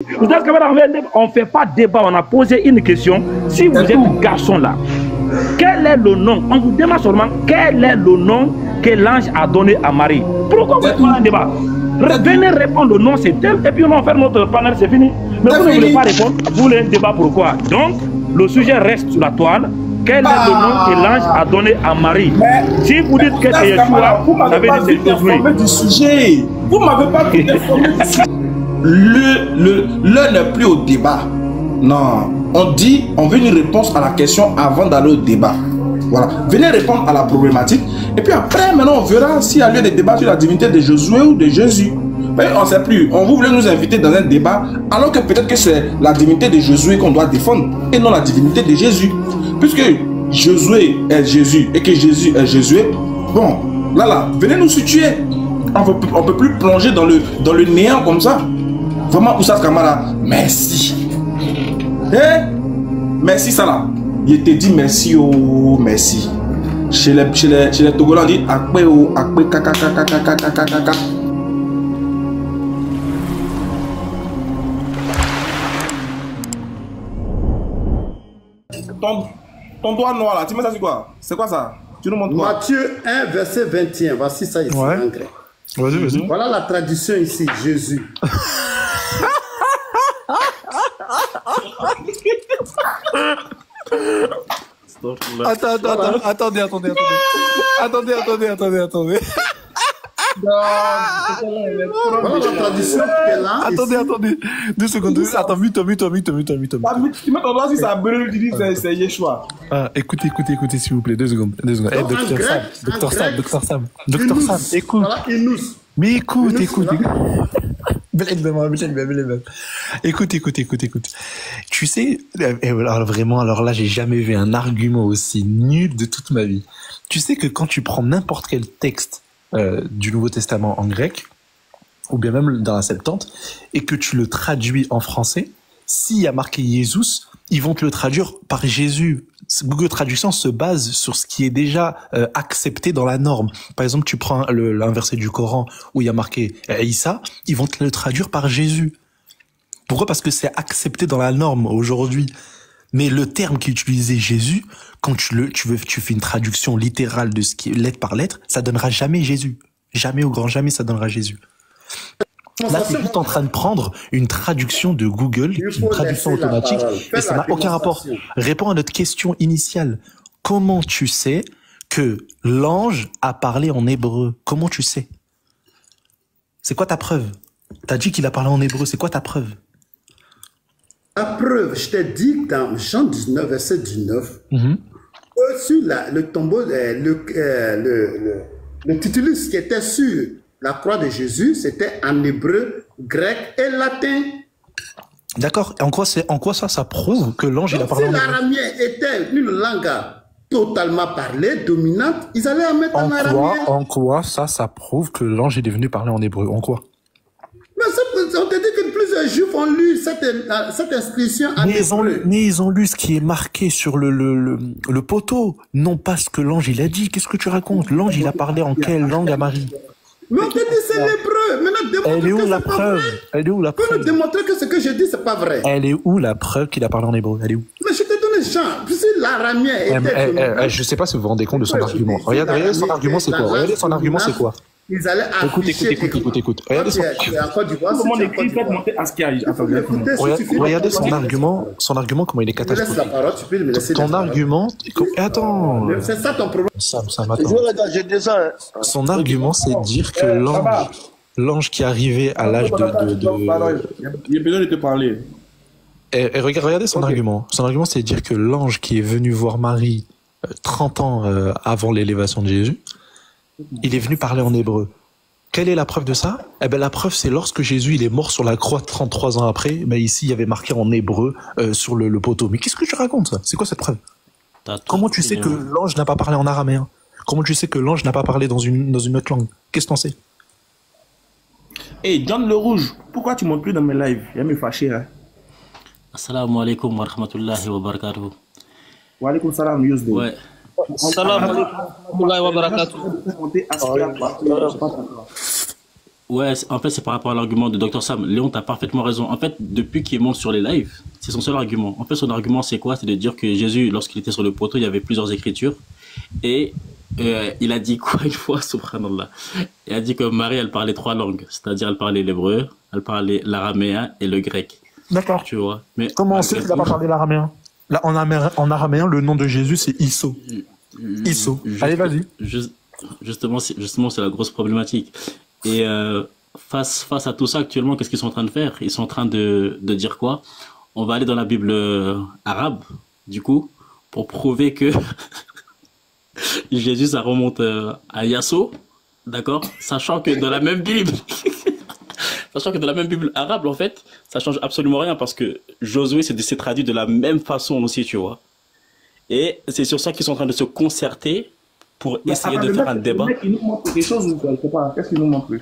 On ne fait pas débat, on a posé une question. Si vous êtes garçon là, quel est le nom? On vous demande seulement quel est le nom que l'ange a donné à Marie. Pourquoi vous faites un débat? Venez répondre le nom, c'est tel, et puis on va faire notre panel, c'est fini. Mais vous ne voulez pas répondre, vous voulez un débat, pourquoi? Donc, le sujet reste sur la toile. Quel est le nom que l'ange a donné à Marie? Si vous dites que c'est Yeshua, vous m'avez dit c'est Josué. Du sujet. Vous m'avez pas dit informé du sujet. L'heure n'est plus au débat. Non. On dit, on veut une réponse à la question avant d'aller au débat. Voilà. Venez répondre à la problématique. Et puis après, maintenant, on verra s'il y a lieu de débat sur la divinité de Josué ou de Jésus. Mais on ne sait plus. On voulait nous inviter dans un débat, alors que peut-être que c'est la divinité de Josué qu'on doit défendre et non la divinité de Jésus. Puisque Josué est Jésus et que Jésus est Jésus, bon, là, venez nous situer. On ne peut plus plonger dans le néant comme ça. Vraiment, Oussas Kamara, merci. Merci, ça là. Il te dit merci, oh, merci. Chez les Togolais, on dit akpe, oh, akpe, kaka. Ton doigt noir là, tu mets ça sur quoi? C'est quoi ça? Tu nous montres quoi? Matthieu 1, verset 21. Voici ça ici en grec. Vas-y. Voilà la traduction ici, Jésus. Attendez. Voilà la traduction qui est là. Attendez. 2 secondes. Attends, mute. Tu mets ton doigt sur sa brûle, tu dis c'est Yeshua. Écoutez, s'il vous plaît, 2 secondes. Docteur Sam, écoute. Voilà, Inus. Mais écoute. Écoute. Tu sais, alors là, j'ai jamais vu un argument aussi nul de toute ma vie. Tu sais que quand tu prends n'importe quel texte du Nouveau Testament en grec, ou bien même dans la Septante, et que tu le traduis en français, s'il y a marqué Jésus, ils vont te le traduire par Jésus. Google Traduction se base sur ce qui est déjà accepté dans la norme. Par exemple, tu prends un verset du Coran où il y a marqué Issa, ils vont te le traduire par Jésus. Pourquoi? Parce que c'est accepté dans la norme aujourd'hui. Mais le terme qui utilisait Jésus, quand tu fais une traduction littérale de ce qui est lettre par lettre, ça donnera jamais Jésus. Jamais, au grand jamais, ça donnera Jésus. Là, tu es juste en train de prendre une traduction de Google, une traduction automatique, et ça n'a aucun rapport. Réponds à notre question initiale. Comment tu sais que l'ange a parlé en hébreu? Comment tu sais? C'est quoi ta preuve? T'as dit qu'il a parlé en hébreu, c'est quoi ta preuve? La preuve, je t'ai dit dans Jean 19, verset 19, sur le tombeau, le titulus qui était sur la croix de Jésus, c'était en hébreu, grec et latin. D'accord. Et en quoi ça prouve que l'ange il a parlé en hébreu? Si l'aramien était une langue totalement parlée, dominante, ils allaient en mettre en aramien. En quoi ça prouve que l'ange est venu parler en hébreu? En quoi? Mais on te dit que plusieurs juifs ont lu cette inscription en hébreu. Mais ils ont lu ce qui est marqué sur le poteau, non pas ce que l'ange il a dit. Qu'est-ce que tu racontes? L'ange il a parlé en quelle langue à Marie? Mais on te dit c'est l'hébreu. Maintenant, démontre Elle est où que la c'est pas preuve? vrai. Elle est où la Peux preuve? nous démontrer que ce que je dis, c'est pas vrai. Elle est où la preuve qu'il a parlé en hébreu? Elle est où? Mais je t'ai donné Jean. Si l'aramien était... Je sais pas si vous vous rendez compte de son argument. Regardez son argument, c'est quoi? Regardez son argument, c'est quoi? Ils allaient afficher... Écoute. Regardez son... Regardez son argument. Son argument, comment il est catastrophique. Je laisse la parole, tu peux me laisser Ton argument... Attends. C'est ça ton problème. Sam, attends. Son argument, c'est de dire que l'ange qui arrivait à l'âge de... Il a besoin de te parler. Et regardez son argument. Son argument, c'est de dire que l'ange qui est venu voir Marie 30 ans avant l'élévation de Jésus, il est venu parler en hébreu. Quelle est la preuve de ça? Eh ben, la preuve, c'est lorsque Jésus il est mort sur la croix 33 ans après, mais ici, il y avait marqué en hébreu sur le poteau. Mais qu'est-ce que tu racontes, ça? C'est quoi cette preuve? Comment tu sais que l'ange n'a pas parlé en araméen? Comment tu sais que l'ange n'a pas parlé dans une autre langue? Qu'est-ce que t'en sais? Hey, John le Rouge, pourquoi tu montes plus dans mes lives? Il va me fâcher, hein. Assalamu alaikum wa rahmatullahi wa barakatuh. Wa alaikum salam, Yusuf. Ouais. Assalamu alaikum wa rahmatullahi wa barakatuh. Ouais, en fait, c'est par rapport à l'argument de Dr Sam. Léon, t'as parfaitement raison. En fait, depuis qu'il monte sur les lives, c'est son seul argument. En fait, son argument, c'est quoi? C'est de dire que Jésus, lorsqu'il était sur le poteau, il y avait plusieurs écritures. Et il a dit quoi une fois, subhanallah? Il a dit que Marie, elle parlait 3 langues. C'est-à-dire, elle parlait l'hébreu, elle parlait l'araméen et le grec. D'accord. Tu vois. Mais comment on sait qu'il n'a pas parlé l'araméen? Là, en araméen, le nom de Jésus, c'est Isso. Isso. Allez, vas-y. Justement, c'est la grosse problématique. Et face à tout ça, actuellement, qu'est-ce qu'ils sont en train de faire? Ils sont en train de dire quoi? On va aller dans la Bible arabe, du coup, pour prouver que Jésus, ça remonte à Yasso, d'accord? Sachant que dans la même Bible, arabe, en fait, ça change absolument rien parce que Josué s'est traduit de la même façon aussi, tu vois. Et c'est sur ça qu'ils sont en train de se concerter pour essayer de faire un débat. Le mec, il nous montre quelque chose ou quoi? Je sais pas. Qu'est-ce qu'il nous montre?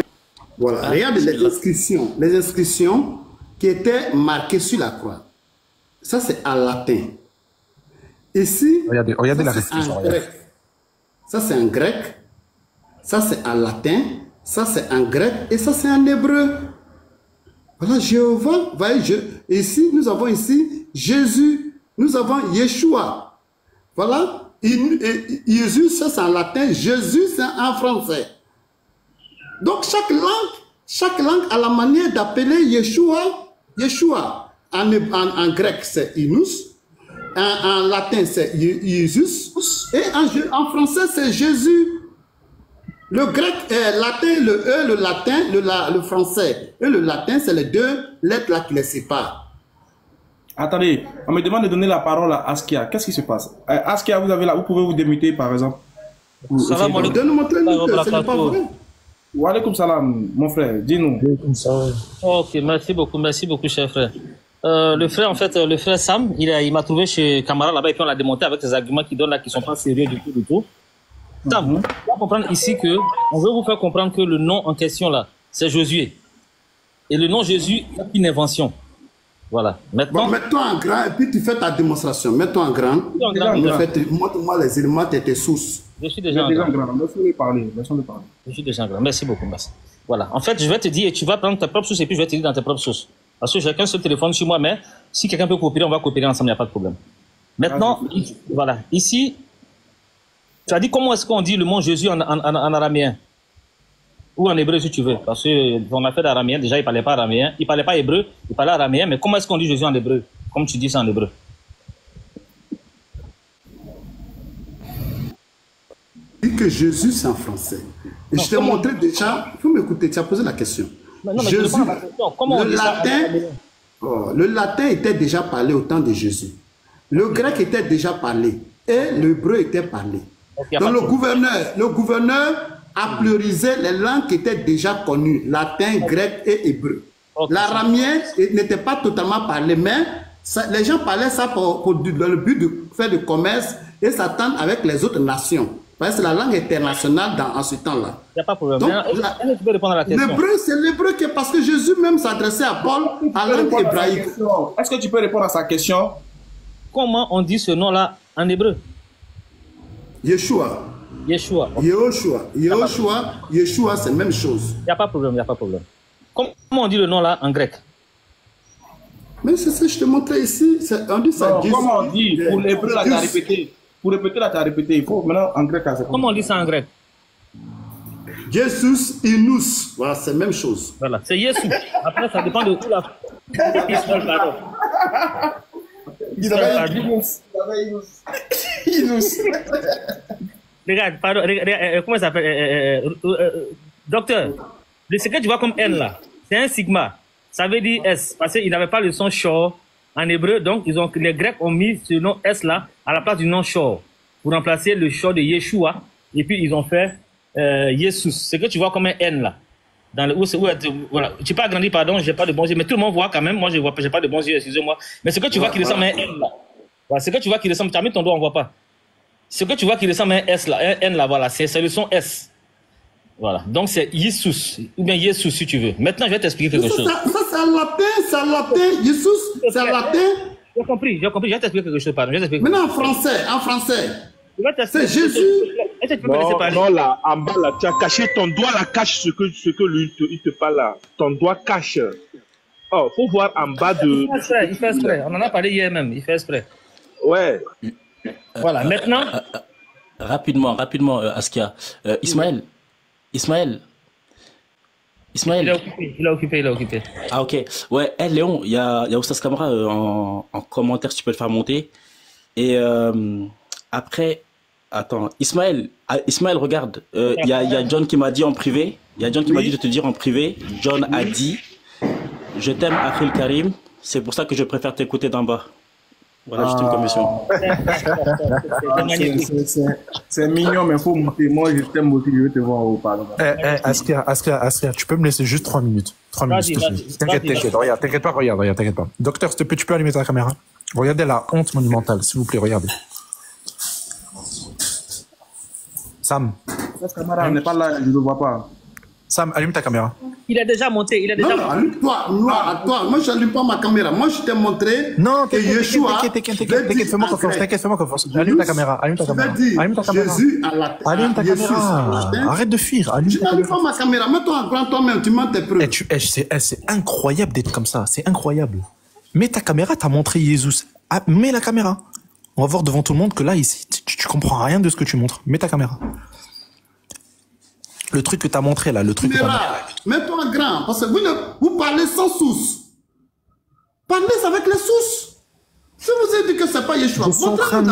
Voilà, regarde les inscriptions qui étaient marquées sur la croix. Ça, c'est en latin. Ici, regardez la inscription. Ça, c'est en grec. Ça, c'est en latin. Ça, c'est en grec. Et ça, c'est en hébreu. Voilà, Jéhovah. Ici, nous avons ici Jésus. Nous avons Yeshua. Voilà. Jésus, ça, c'est en latin. Jésus, c'est en français. Donc, chaque langue a la manière d'appeler Yeshua. En grec, c'est Inus. En latin, c'est Jésus. Et en français, c'est Jésus. Le grec, latin, le E, le latin, le français. Et le latin, c'est les 2 lettres là qui les séparent. Attendez, on me demande de donner la parole à Askia. Qu'est-ce qui se passe? Askia, vous pouvez vous démuter, par exemple. Donne-moi c'est pas vrai. Wa alaykoum salam, mon frère, dis-nous. Ok, merci beaucoup, cher frère. Le frère Sam, il m'a trouvé chez Camara là-bas et puis on l'a démonté avec ses arguments qu'il donne là qui sont pas sérieux du tout. Sam, on va comprendre ici que on veut vous faire comprendre que le nom en question là, c'est Josué. Et le nom Jésus est une invention. Voilà. Maintenant. Bon, mets-toi en grand et puis tu fais ta démonstration. Mets-toi en grand. Montre-moi les éléments de tes sources. Je suis déjà en grand. Laissez-le parler. Je suis déjà en grand. Merci beaucoup. Merci. Voilà. En fait, je vais te dire, et tu vas prendre tes propres sources et puis je vais te dire dans tes propres sources. Parce que j'ai qu'un seul téléphone sur moi, mais si quelqu'un peut coopérer, on va coopérer ensemble, il n'y a pas de problème. Maintenant, voilà. Ici, tu as dit comment est-ce qu'on dit le mot Jésus en araméen? Ou en hébreu si tu veux. Parce qu'on a fait d'araméen, déjà il ne parlait pas araméen, il ne parlait pas hébreu, il parlait araméen, mais comment est-ce qu'on dit Jésus en hébreu? Comme tu dis ça en hébreu. Dit que Jésus c'est en français. Et je t'ai montré déjà, il faut m'écouter, tu as posé la question. Non, Jésus, comment le latin était déjà parlé au temps de Jésus. Le grec était déjà parlé. Et l'hébreu était parlé. Okay, donc le gouverneur a priorisé les langues qui étaient déjà connues, latin, grec et hébreu. Okay. L'aramien n'était pas totalement parlé, mais les gens parlaient ça dans le but de faire du commerce et s'attendre avec les autres nations. Parce que c'est la langue internationale en ce temps-là. Il n'y a pas de problème. Donc, tu peux répondre à la question. L'hébreu, c'est l'hébreu parce que Jésus même s'adressait à Paul en langue hébraïque. Est-ce que tu peux répondre à sa question? Comment on dit ce nom-là en hébreu? Yeshua. Yeshua, c'est la même chose. Il n'y a pas de problème, Comment on dit le nom là en grec? Mais c'est ça que je te montrais ici. On dit ça. Comment on dit? Pour l'hébreu, là, tu as répété. Pour répéter, là, tu as répété. Il faut maintenant en grec. Comment on dit ça en grec? Jesus Inus. Voilà, c'est la même chose. Voilà, c'est Jésus. Après, ça dépend de où la. Inus. Regarde, pardon, comment ça s'appelle? Docteur, ce que tu vois comme N là, c'est un sigma. Ça veut dire S, parce qu'ils n'avaient pas le son shor en hébreu, donc les Grecs ont mis ce nom S là à la place du nom shor pour remplacer le shor de Yeshua, et puis ils ont fait Jesus. Ce que tu vois comme un N là. Dans voilà. Tu peux agrandir, pardon, j'ai pas de bons yeux, mais tout le monde voit quand même. Moi, je vois, j'ai pas de bons yeux, excusez-moi. Mais ce que tu vois qui ressemble à un N là. Voilà, ce que tu vois qui ressemble, tu as mis ton doigt, on voit pas. Ce que tu vois qui ressemble à un S là, un N là, voilà, c'est le son S. Voilà, donc c'est Jesus, ou bien Jesus si tu veux. Maintenant, je vais t'expliquer quelque chose. Ça c'est en latin, Jesus, c'est en latin. J'ai compris, je vais t'expliquer quelque chose, pardon. Maintenant en français, c'est Jésus. Est-ce que tu peux me laisser Non, parler? non, là, en bas, là, tu as caché ton doigt, là, cache ce que lui, il te parle, là. Ton doigt cache. Oh, faut voir en bas de... Il fait exprès. On en a parlé hier même. Il fait exprès. Ouais. Voilà, maintenant... Rapidement, Askia. Ismaël. Il est occupé. Ah, ok. Ouais, Léon, il y a Oustaz Camara en commentaire, si tu peux le faire monter. Et après, attends, Ismaël, regarde, il y a John qui m'a dit en privé, dit de te dire en privé, John a dit, je t'aime Akhil Karim, c'est pour ça que je préfère t'écouter d'en bas. Voilà, juste une commission. C'est mignon, mais il faut monter. Moi, je t'aime aussi, je vais te voir au parlement. Askia, tu peux me laisser juste 3 minutes. 3 minutes, s'il te plaît. T'inquiète, regarde, t'inquiète pas. Docteur, s'il te plaît, tu peux allumer ta caméra? Regardez la honte monumentale, s'il vous plaît, regardez. Sam. Ce camarade n'est pas là, je ne le vois pas. Sam, allume ta caméra. Il a déjà monté, Non, allume-toi, toi. Moi, je n'allume pas ma caméra. Moi, je t'ai montré que Yeshua... T'inquiète, fais-moi confiance. Allume ta caméra. Allume ta caméra. Jésus à la terre. Allume ta caméra. Arrête de fuir. Je n'allume pas ma caméra. Mets-toi en grand toi-même, tu mens tes preuves. C'est incroyable d'être comme ça. C'est incroyable. Mets ta caméra, t'as montré Jésus. Ah, mets la caméra. On va voir devant tout le monde que là, ici, tu comprends rien de ce que tu montres. Mets ta caméra. Le truc que t'as montré là, Mets-toi en grand, parce que vous parlez sans source. Parlez avec les sources. Si vous avez dit que c'est pas Yeshua, je suis en train de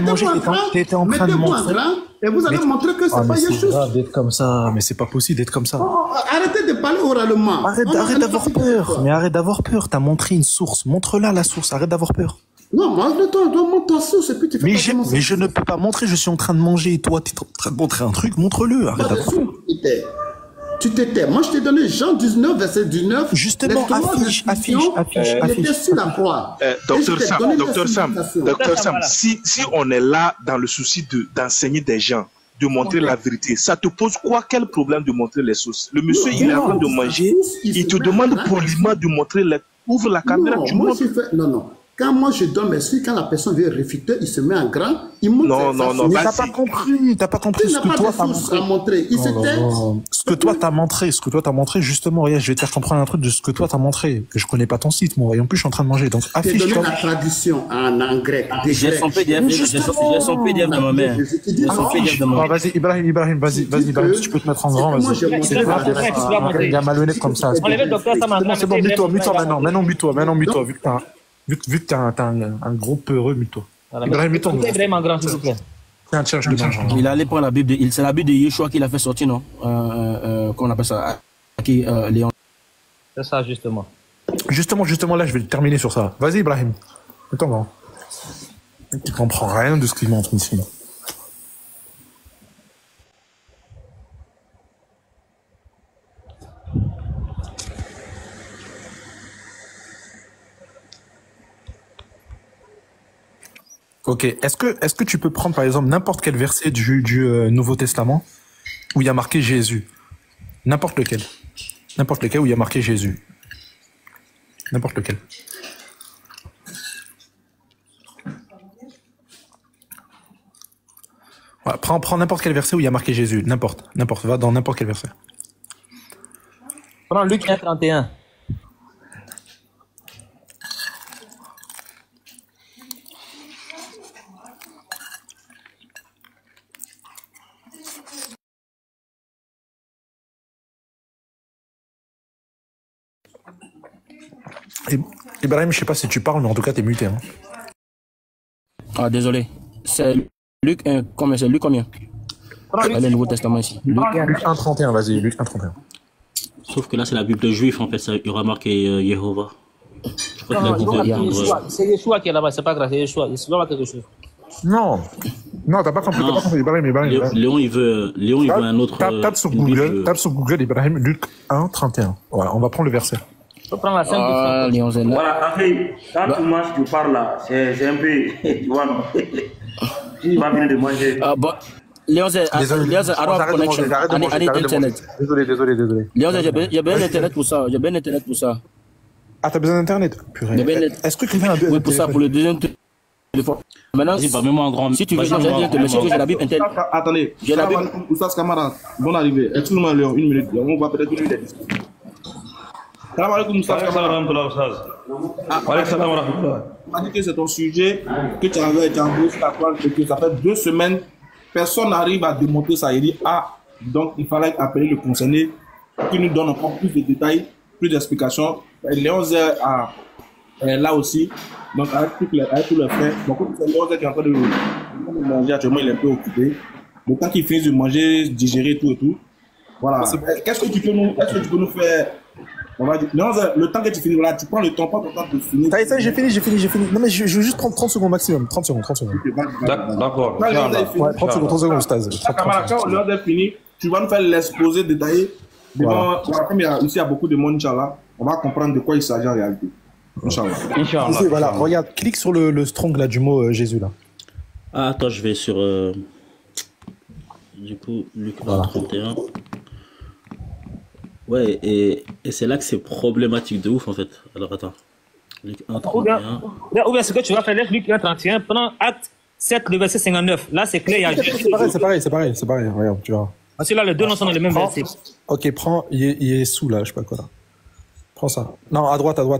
manger. T'étais en train de montrer. Et vous allez montrer que c'est pas Yeshua. C'est grave d'être comme ça, mais c'est pas possible d'être comme ça. Oh, arrêtez de parler oralement. Arrête d'avoir peur. Mais arrête d'avoir peur. T'as montré une source. Montre-la la source. Arrête d'avoir peur. Non, montre-toi, montre ta source et puis tu fais mais je ne peux pas montrer. Je suis en train de manger et toi, tu es en train de montrer un truc. Montre-le. Arrête d'avoir peur. Tu t'étais. Moi, je t'ai donné Jean 19, verset 19. Justement, affiche. Il était sur la croix. Docteur Sam, si on est là dans le souci d'enseigner des gens, de montrer la vérité, ça te pose quoi? Quel problème de montrer les sources? Le monsieur, il est en train de manger, il te demande poliment de montrer ouvre la caméra, tu montres. Non. Quand moi je donne mes suites, quand la personne vient réfuter, il se met en grand, il montre. Non, mais t'as pas compris ce que toi t'as montré. Ce que toi t'as montré, justement, regarde, je vais te faire comprendre un truc de ce que toi t'as montré. Je connais pas ton site, moi, et en plus je suis en train de manger, donc affiche. J'ai donné la traduction en grec. J'ai son PDF de ma mère. Vas-y, Ibrahim, vas-y, tu peux te mettre en grand, vas-y. Il y a malhonnête comme ça. C'est bon, mute-toi maintenant, vu que t'as un gros peureux, mute-toi. Ibrahim, mute-toi. C'est un cherche de marge. Il est allé prendre la Bible, c'est la Bible de Yeshua qu'il a fait sortir, non? Comment on appelle ça? Léon. C'est ça, justement. Justement, là, je vais terminer sur ça. Vas-y, Ibrahim. Attends, tu comprends rien de ce qu'il montre ici. Ok, est-ce que tu peux prendre par exemple n'importe quel verset du Nouveau Testament où il y a marqué Jésus? N'importe lequel où il y a marqué Jésus. N'importe lequel. Ouais, prends n'importe quel verset où il y a marqué Jésus. N'importe. Va dans n'importe quel verset. Prends Luc 1:31. Ibrahim, je sais pas si tu parles, mais en tout cas, t'es muté. Hein. Ah, désolé. C'est Luc, combien? C'est Luc combien? Le Nouveau Testament ici. Luc 1:31, vas-y, Luc 1:31. Sauf que là, c'est la Bible juive, en fait, il y aura marqué Jéhovah. C'est Yeshua qui est là-bas, c'est pas grave, c'est Yeshua. Il va quelque chose. Non, t'as pas compris, Ibrahim. Léon, il veut un autre. Tape sur Google, Ibrahim, Luc 1:31. Voilà, on va prendre le verset. Faut prendre la scène. Voilà, après, quand tu manges, tu parles là, c'est un peu, tu vois, non? Il va venir de manger. Léon, arrête connection. I need internet. Désolé. Léon, j'ai besoin d'internet pour ça. Ah, t'as besoin d'internet? Purée. Est-ce que quelqu'un a besoin Oui, pour ça, pour le deuxième. Maintenant, Vas-y, bah, mets-moi en grand. si tu veux Vas-y, changer, mets-moi en te monsieur, grand. j'ai la Bible interne. Attendez, J'ai la Bible. Oustaz Kamara, bonne arrivée. Excuse-moi, Léon, une minute. On va peut-être une minute. Salam alaikum, Oustaz Kamara. On m'a dit que c'est ton sujet, que tu avais été embauché sur la toile et que ça fait 2 semaines, personne n'arrive à démonter ça. Il dit, ah, donc il fallait appeler le concerné qui nous donne encore plus de détails, plus d'explications. Léon Zé est là aussi, donc avec tous les frères. Donc, c'est Léon Zé qui est en train de manger actuellement, il est un peu occupé. Donc, quand il finit de manger, digérer tout et tout, voilà. Qu'est-ce que tu peux nous faire? On va dire, Léon Zé, le temps que tu finis, voilà, tu prends le temps, pas ton temps de finir. Ça, j'ai fini. Non, mais je veux juste prendre 30 secondes maximum. 30 secondes. D'accord. Quand Léon Zé est fini, Ouais, 30 secondes, Oustaz. quand Léon Zé est fini, tu vas nous faire l'exposé détaillé. Devant, voilà, comme ici, il y a beaucoup de monde, Inch'Allah, on va comprendre de quoi il s'agit en réalité. Inch'Allah. Voilà, regarde, clique sur le strong là, du mot Jésus là. Ah, attends, je vais sur. Du coup, Luc 31. Ouais, et c'est là que c'est problématique de ouf en fait. Alors attends. Luc 1, 31. Ou bien ce que tu vas faire, laisse Luc 1, 31, prends acte 7, le verset 59. Là, c'est clair, il y a Jésus. C'est pareil, regarde, tu vois. Parce que là, les deux noms sont dans le même verset. Ok, prends, il est sous là, je sais pas quoi là. Prends ça. Non, à droite. Non,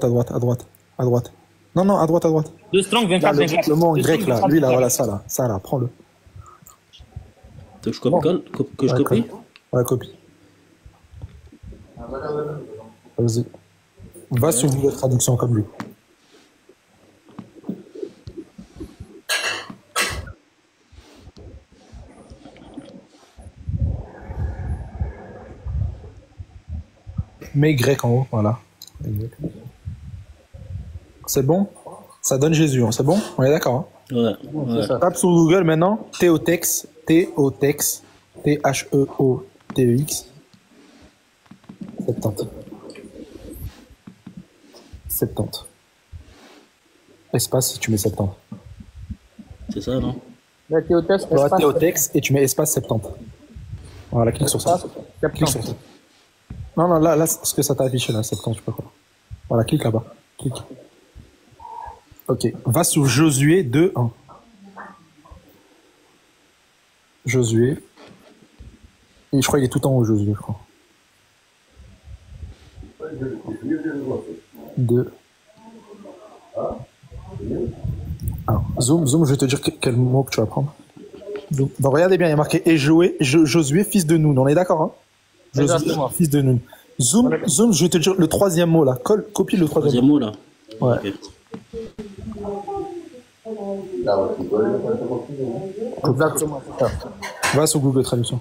à droite. Le Strong 24, 24. Le mot en grec là, lui là, voilà, ça là, prends-le. Que je copie Ouais, copie. Vas-y. Va sur Google Traduction comme lui. Mets grec en haut, voilà. C'est bon? Ça donne Jésus, hein. C'est bon? On est d'accord, hein? Ouais. Tape sur Google maintenant, Théotex, T-H-E-O-T-E-X, 70. Espace, tu mets 70. C'est ça, non? Théotex, et tu mets espace 70. Voilà, clique sur ça. Clique sur ça. Non, là, ce que ça t'a affiché là, 70, je sais pas quoi. Voilà, clique là-bas. Clique. Ok, va sur Josué 2:1. Josué. Et je crois qu'il est tout en haut, Josué, je crois. 2. Alors, zoom, je vais te dire quel mot que tu vas prendre. Donc, regardez bien, il y a marqué et Josué, fils de Nun. On est d'accord, hein? Josué, fils de Nun. Zoom, je vais te dire le 3e mot là. Copie le 3e mot là. Ouais. Okay. Exactement. Va sur Google Traduction.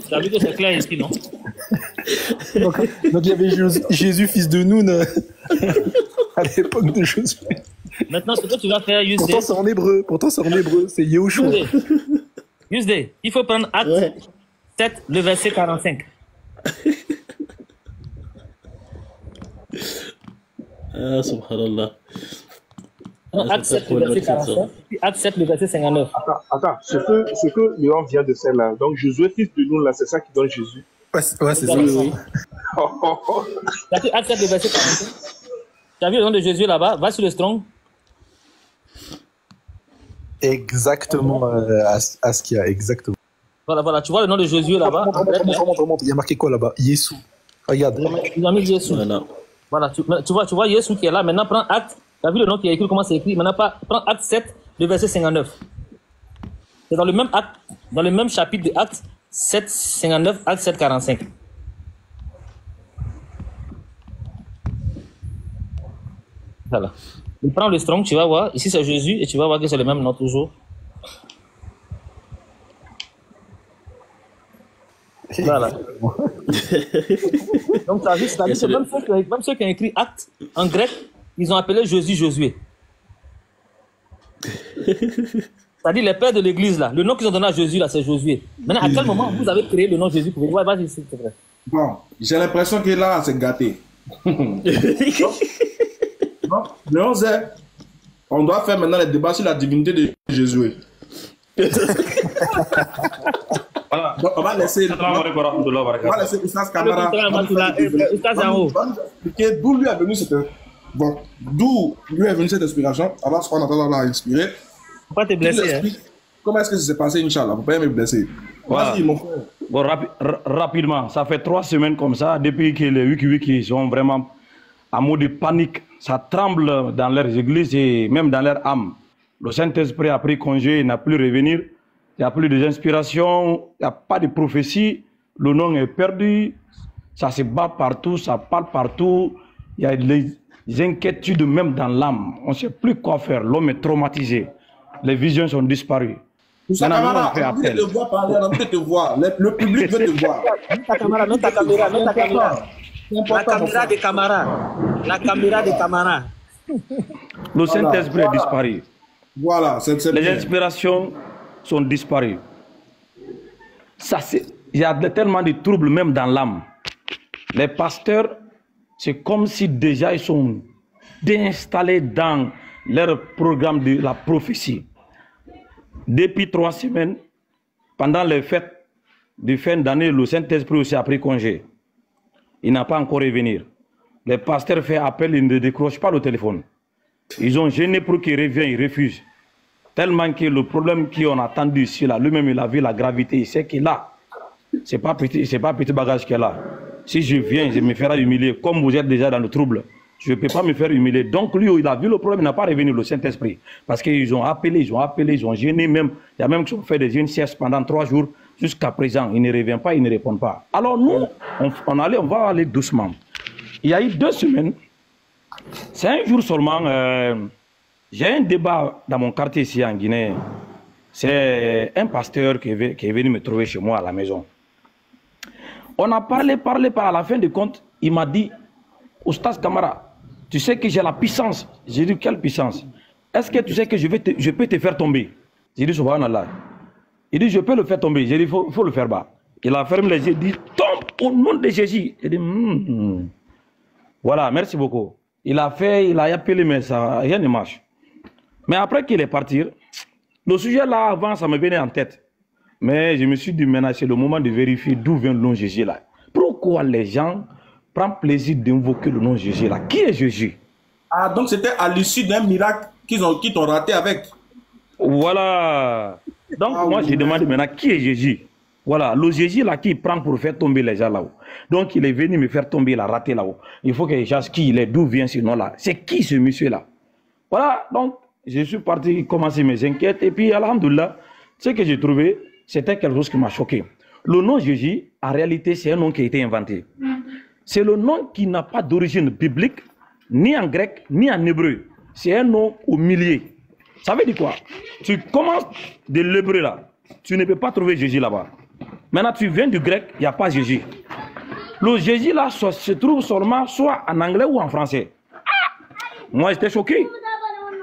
T'as vu que c'est clair ici, non? donc il y avait Jésus, fils de Nun, à l'époque de Josué. Maintenant, ce que tu vas faire, Yusde. Pourtant, c'est en hébreu. C'est Yehoshua. Yusde, il faut prendre acte 7, le verset 45. Ah, subhanallah. Acte 7, le verset 45. Acte 7, le verset 59. Attends, ce que Léon vient de faire là, donc Josué, fils de Nun, là, c'est ça qui donne Jésus. Ouais, c'est ça. Oui. Acte 7, le verset 45. Tu as vu le nom de Jésus là-bas? Va sur le Strong. Exactement à ce qu'il y a, exactement. Voilà, tu vois le nom de Jésus là-bas. Montre. Il y a marqué quoi là-bas? Yesu. Regarde. Il a mis Yesu. Voilà, tu vois Yesu qui est là. Maintenant, prends acte. Tu as vu le nom qui est écrit, comment c'est écrit? Maintenant, prends acte 7, le verset 59. C'est dans le même acte, dans le même chapitre de acte 7, 59, acte 7, 45. Voilà. Il prend le Strong, tu vas voir. Ici, c'est Jésus et tu vas voir que c'est le même nom toujours. Voilà. Donc, tu as vu, c'est-à-dire que même ceux qui ont écrit acte en grec, ils ont appelé Jésus Josué. C'est-à-dire les pères de l'église, là, le nom qu'ils ont donné à Jésus, là, c'est Josué. Maintenant, à quel moment vous avez créé le nom Jésus pour vous? Ouais, vas-y, c'est vrai. Bon, j'ai l'impression que là, c'est gâté. Non, on doit faire maintenant les débats sur la divinité de Jésus. Voilà. Donc, on va laisser Oustaz Kamara expliquer d'où lui est venu cette... Bon, d'où lui est venue cette inspiration. Alors, ce qu'on entend là, inspiré. Faut pas te blesser. Hein. Comment est-ce que ça s'est passé, Inch'Allah? Faut pas me blesser. Voilà. Vas-y, mon frère. Bon, rapidement, ça fait 3 semaines comme ça, depuis que les Wiki sont vraiment en mode de panique. Ça tremble dans leurs églises et même dans leur âme. Le Saint-Esprit a pris congé, il n'a plus revenir. Il n'y a plus d'inspiration, il n'y a pas de prophétie. Le nom est perdu. Ça se bat partout, ça parle partout. Il y a les inquiétudes même dans l'âme. On ne sait plus quoi faire. L'homme est traumatisé. Les visions sont disparues. Kamara, on veut te voir parler, on veut te voir. Le public veut te voir. Ta caméra. La caméra de Camara. La caméra de Camara. Le Saint-Esprit est disparu. Voilà, les inspirations sont disparues. Il y a tellement de troubles même dans l'âme. Les pasteurs, c'est comme si déjà ils sont déinstallés dans leur programme de la prophétie. Depuis 3 semaines, pendant les fêtes de fin d'année, le Saint-Esprit aussi a pris congé. Il n'a pas encore revenir. Les pasteurs font appel, ils ne décrochent pas le téléphone. Ils ont gêné pour qu'il revienne, ils refusent. Tellement que le problème qu'on a attendu ici, là, lui-même il a vu la gravité, il sait qu'il a. C'est pas petit bagage qu'il a. Si je viens, je me ferai humilier. Comme vous êtes déjà dans le trouble, je ne peux pas me faire humilier. Donc lui, il a vu le problème, il n'a pas revenu le Saint-Esprit. Parce qu'ils ont appelé, ils ont gêné même. Il y a même qui ont fait des siestes pendant 3 jours. Jusqu'à présent, il ne revient pas, il ne répond pas. Alors nous, on va aller doucement. Il y a eu 2 semaines, c'est un jour seulement, j'ai un débat dans mon quartier ici en Guinée. C'est un pasteur qui est venu me trouver chez moi à la maison. On a parlé, à la fin de compte, il m'a dit, Oustaz Kamara, tu sais que j'ai la puissance. J'ai dit, quelle puissance? Est-ce que tu sais que je peux te faire tomber? J'ai dit, subhanallah. Il dit, je peux le faire tomber. J'ai dit, il faut le faire bas. Il a fermé les yeux, il dit, tombe au nom de Jésus. J'ai dit, Voilà, merci beaucoup. Il a appelé, mais ça, rien ne marche. Mais après qu'il est parti, le sujet là, avant, ça me venait en tête. Mais je me suis dit, maintenant, c'est le moment de vérifier d'où vient le nom de Jésus là. Pourquoi les gens prennent plaisir d'invoquer le nom de Jésus là? Qui est Jésus? Ah, donc c'était à l'issue d'un miracle qu'ils t'ont raté avec. Voilà. Donc moi, je demande maintenant, qui est Jésus? Voilà, le Jésus là qui prend pour faire tomber les gens là-haut. Donc il est venu me faire tomber, il a raté là-haut. Il faut que je sache qui il est, d'où vient ce nom là. C'est qui ce monsieur là? Voilà, donc je suis parti commencer mes enquêtes et puis alhamdoulilah, ce que j'ai trouvé, c'était quelque chose qui m'a choqué. Le nom Jésus, en réalité, c'est un nom qui a été inventé. C'est le nom qui n'a pas d'origine biblique, ni en grec, ni en hébreu. C'est un nom au milieu. Ça veut dire quoi? Tu commences de l'hébreu là, tu ne peux pas trouver Jésus là-bas. Maintenant, tu viens du grec, il n'y a pas Jésus. Le Jésus là se trouve seulement soit en anglais ou en français. Moi, j'étais choqué.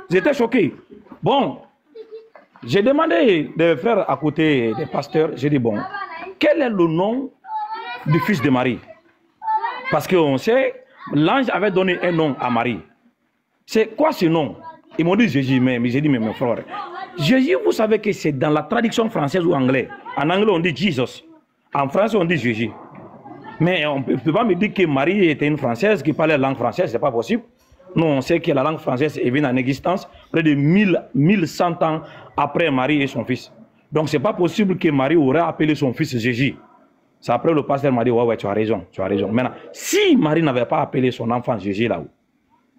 J'étais choqué. Bon, j'ai demandé des frères à côté des pasteurs. J'ai dit, bon, quel est le nom du fils de Marie? Parce qu'on sait, l'ange avait donné un nom à Marie. C'est quoi ce nom? Ils m'ont dit Jésus, mais j'ai dit, mais mes frères, Jésus, vous savez que c'est dans la traduction française ou anglaise. En anglais, on dit Jesus. En français, on dit Jésus. Mais on ne peut pas me dire que Marie était une Française qui parlait la langue française, c'est pas possible. Non, on sait que la langue française est venue en existence près de 1100 ans après Marie et son fils. Donc, c'est pas possible que Marie aurait appelé son fils Jésus. C'est après le pasteur m'a dit, ouais, tu as raison, tu as raison. Maintenant, si Marie n'avait pas appelé son enfant Jésus là-haut,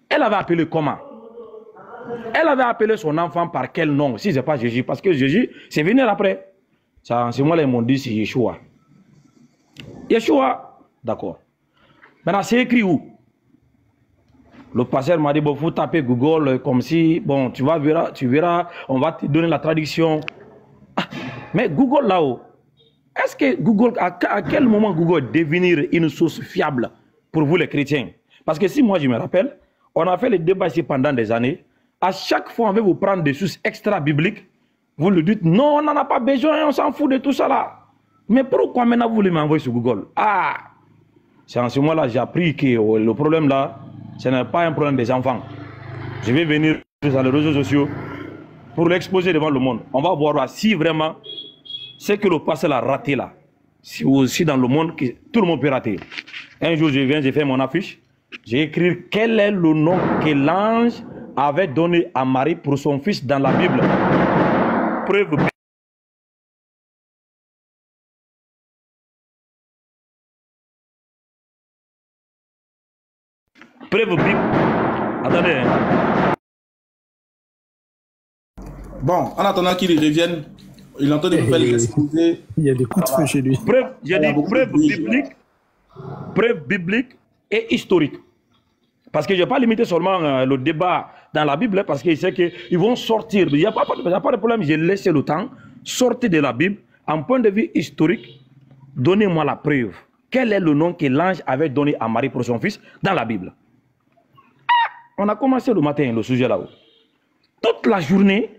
elle avait appelé comment? Elle avait appelé son enfant par quel nom? Si ce n'est pas Jésus, parce que Jésus, c'est venu après. C'est moi, ils m'ont dit, c'est Yeshua. Yeshua, d'accord. Maintenant, c'est écrit où? Le pasteur m'a dit, bon, faut taper Google comme si, bon, tu verras, on va te donner la traduction. Ah, mais Google là-haut, est-ce que Google, à quel moment Google est devenir une source fiable pour vous les chrétiens? Parce que si moi je me rappelle, on a fait les débats ici pendant des années. À chaque fois, on veut vous prendre des sources extra-bibliques. Vous lui dites, non, on n'en a pas besoin, on s'en fout de tout ça là. Mais pourquoi maintenant vous voulez m'envoyer sur Google? Ah, c'est en ce moment-là j'ai appris que le problème là, ce n'est pas un problème des enfants. Je vais venir sur les réseaux sociaux pour l'exposer devant le monde. On va voir si vraiment ce que le pasteur a raté là, c'est aussi dans le monde que tout le monde peut rater. Un jour, je viens, j'ai fait mon affiche, j'ai écrit quel est le nom que l'ange avait donné à Marie pour son fils dans la Bible. Preuve. Preuve biblique. Attendez. Bon, en attendant qu'il revienne, il entend des nouvelles exposées. Il y a des coups de feu chez lui. Preuve, j'ai dit preuve biblique et historique. Parce que je n'ai pas limité seulement le débat dans la Bible, parce qu'il sait qu'ils vont sortir. Il n'y a pas de problème, j'ai laissé le temps. Sortez de la Bible, en point de vue historique, donnez-moi la preuve. Quel est le nom que l'ange avait donné à Marie pour son fils dans la Bible? On a commencé le matin, le sujet là-haut. Toute la journée,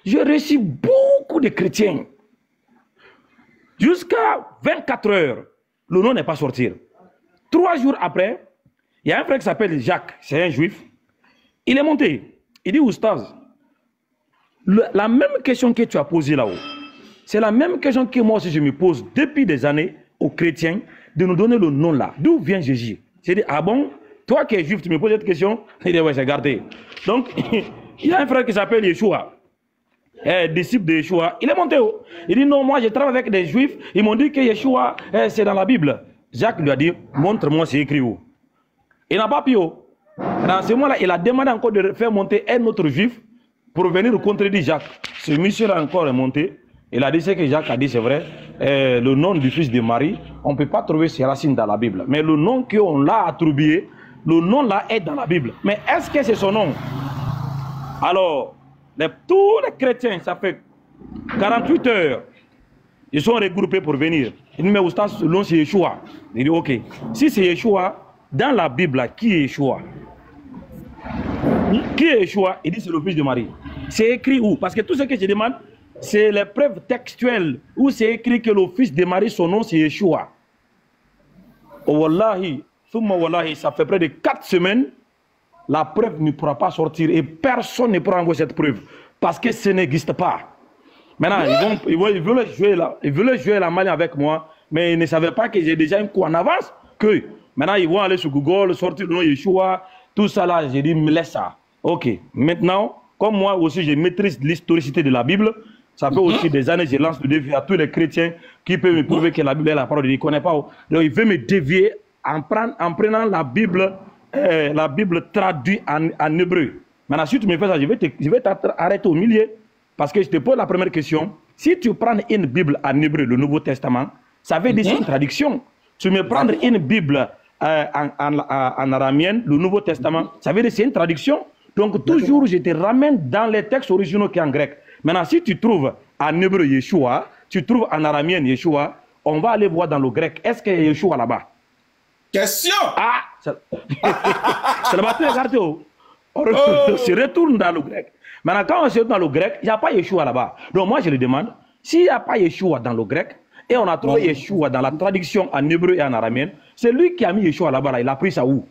j'ai reçu beaucoup de chrétiens. Jusqu'à 24 heures, le nom n'est pas sorti. 3 jours après, il y a un frère qui s'appelle Jacques, c'est un juif. Il est monté. Il dit, Oustaz, la même question que tu as posée là-haut, c'est la même question que moi aussi je me pose depuis des années aux chrétiens de nous donner le nom là. D'où vient Jésus? J'ai dit, ah bon? Toi qui es juif, tu me poses cette question? Il dit, ouais, c'est gardé. Donc, il y a un frère qui s'appelle Yeshua, disciple de Yeshua. Il est monté haut. Il dit, non, moi je travaille avec des juifs. Ils m'ont dit que Yeshua, c'est dans la Bible. Jacques lui a dit, montre-moi c'est écrit où. Il n'a pas pu. Dans ce moment-là, il a demandé encore de faire monter un autre juif pour venir contredire Jacques. Ce monsieur-là encore est monté. Il a dit ce que Jacques a dit, c'est vrai. Le nom du fils de Marie, on ne peut pas trouver ses racines dans la Bible. Mais le nom qu'on l'a attribué, le nom là est dans la Bible. Mais est-ce que c'est son nom? Alors, tous les chrétiens, ça fait 48 heures, ils sont regroupés pour venir. Il dit, mais Oustaz, le nom c'est Yeshua. Il dit, ok. Si c'est Yeshua, dans la Bible, qui est Yeshua? Qui est Yeshua? Il dit, c'est le fils de Marie. C'est écrit où? Parce que tout ce que je demande, c'est les preuves textuelles où c'est écrit que le fils de Marie, son nom c'est Yeshua. Oh, wallahi, ça fait près de 4 semaines, la preuve ne pourra pas sortir et personne ne pourra envoyer cette preuve parce que ce n'existe pas. Maintenant, ils veulent jouer la malle avec moi, mais ils ne savaient pas que j'ai déjà un coup en avance. Que maintenant, ils vont aller sur Google, sortir le nom Yeshua, tout ça là. J'ai dit, me laisse ça. Ok. Maintenant, comme moi aussi, je maîtrise l'historicité de la Bible, ça fait aussi des années que je lance le défi à tous les chrétiens qui peuvent me prouver que la Bible est la parole de Dieu. Ils ne connaissent pas. Donc, ils veulent me dévier en prenant la Bible traduite en hébreu. Maintenant, si tu me fais ça, je vais t'arrêter au milieu. Parce que je te pose la première question. Si tu prends une Bible en hébreu, le Nouveau Testament, ça veut dire c'est une traduction. Tu me prends une Bible en araméen, le Nouveau Testament, ça veut dire c'est une traduction. Donc toujours, je te ramène dans les textes originaux qui sont en grec. Maintenant, si tu trouves en hébreu Yeshua, tu trouves en araméen Yeshua, on va aller voir dans le grec. Est-ce qu'il y a Yeshua là-bas? Question! Ah! C'est le matin, regardez. On se retourne dans le grec. Maintenant, quand on se retourne dans le grec, il n'y a pas Yeshua là-bas. Donc moi, je lui demande, s'il n'y a pas Yeshua dans le grec, et on a trouvé Yeshua dans la traduction en hébreu et en araméen, c'est lui qui a mis Yeshua là-bas, là. Il a pris ça où?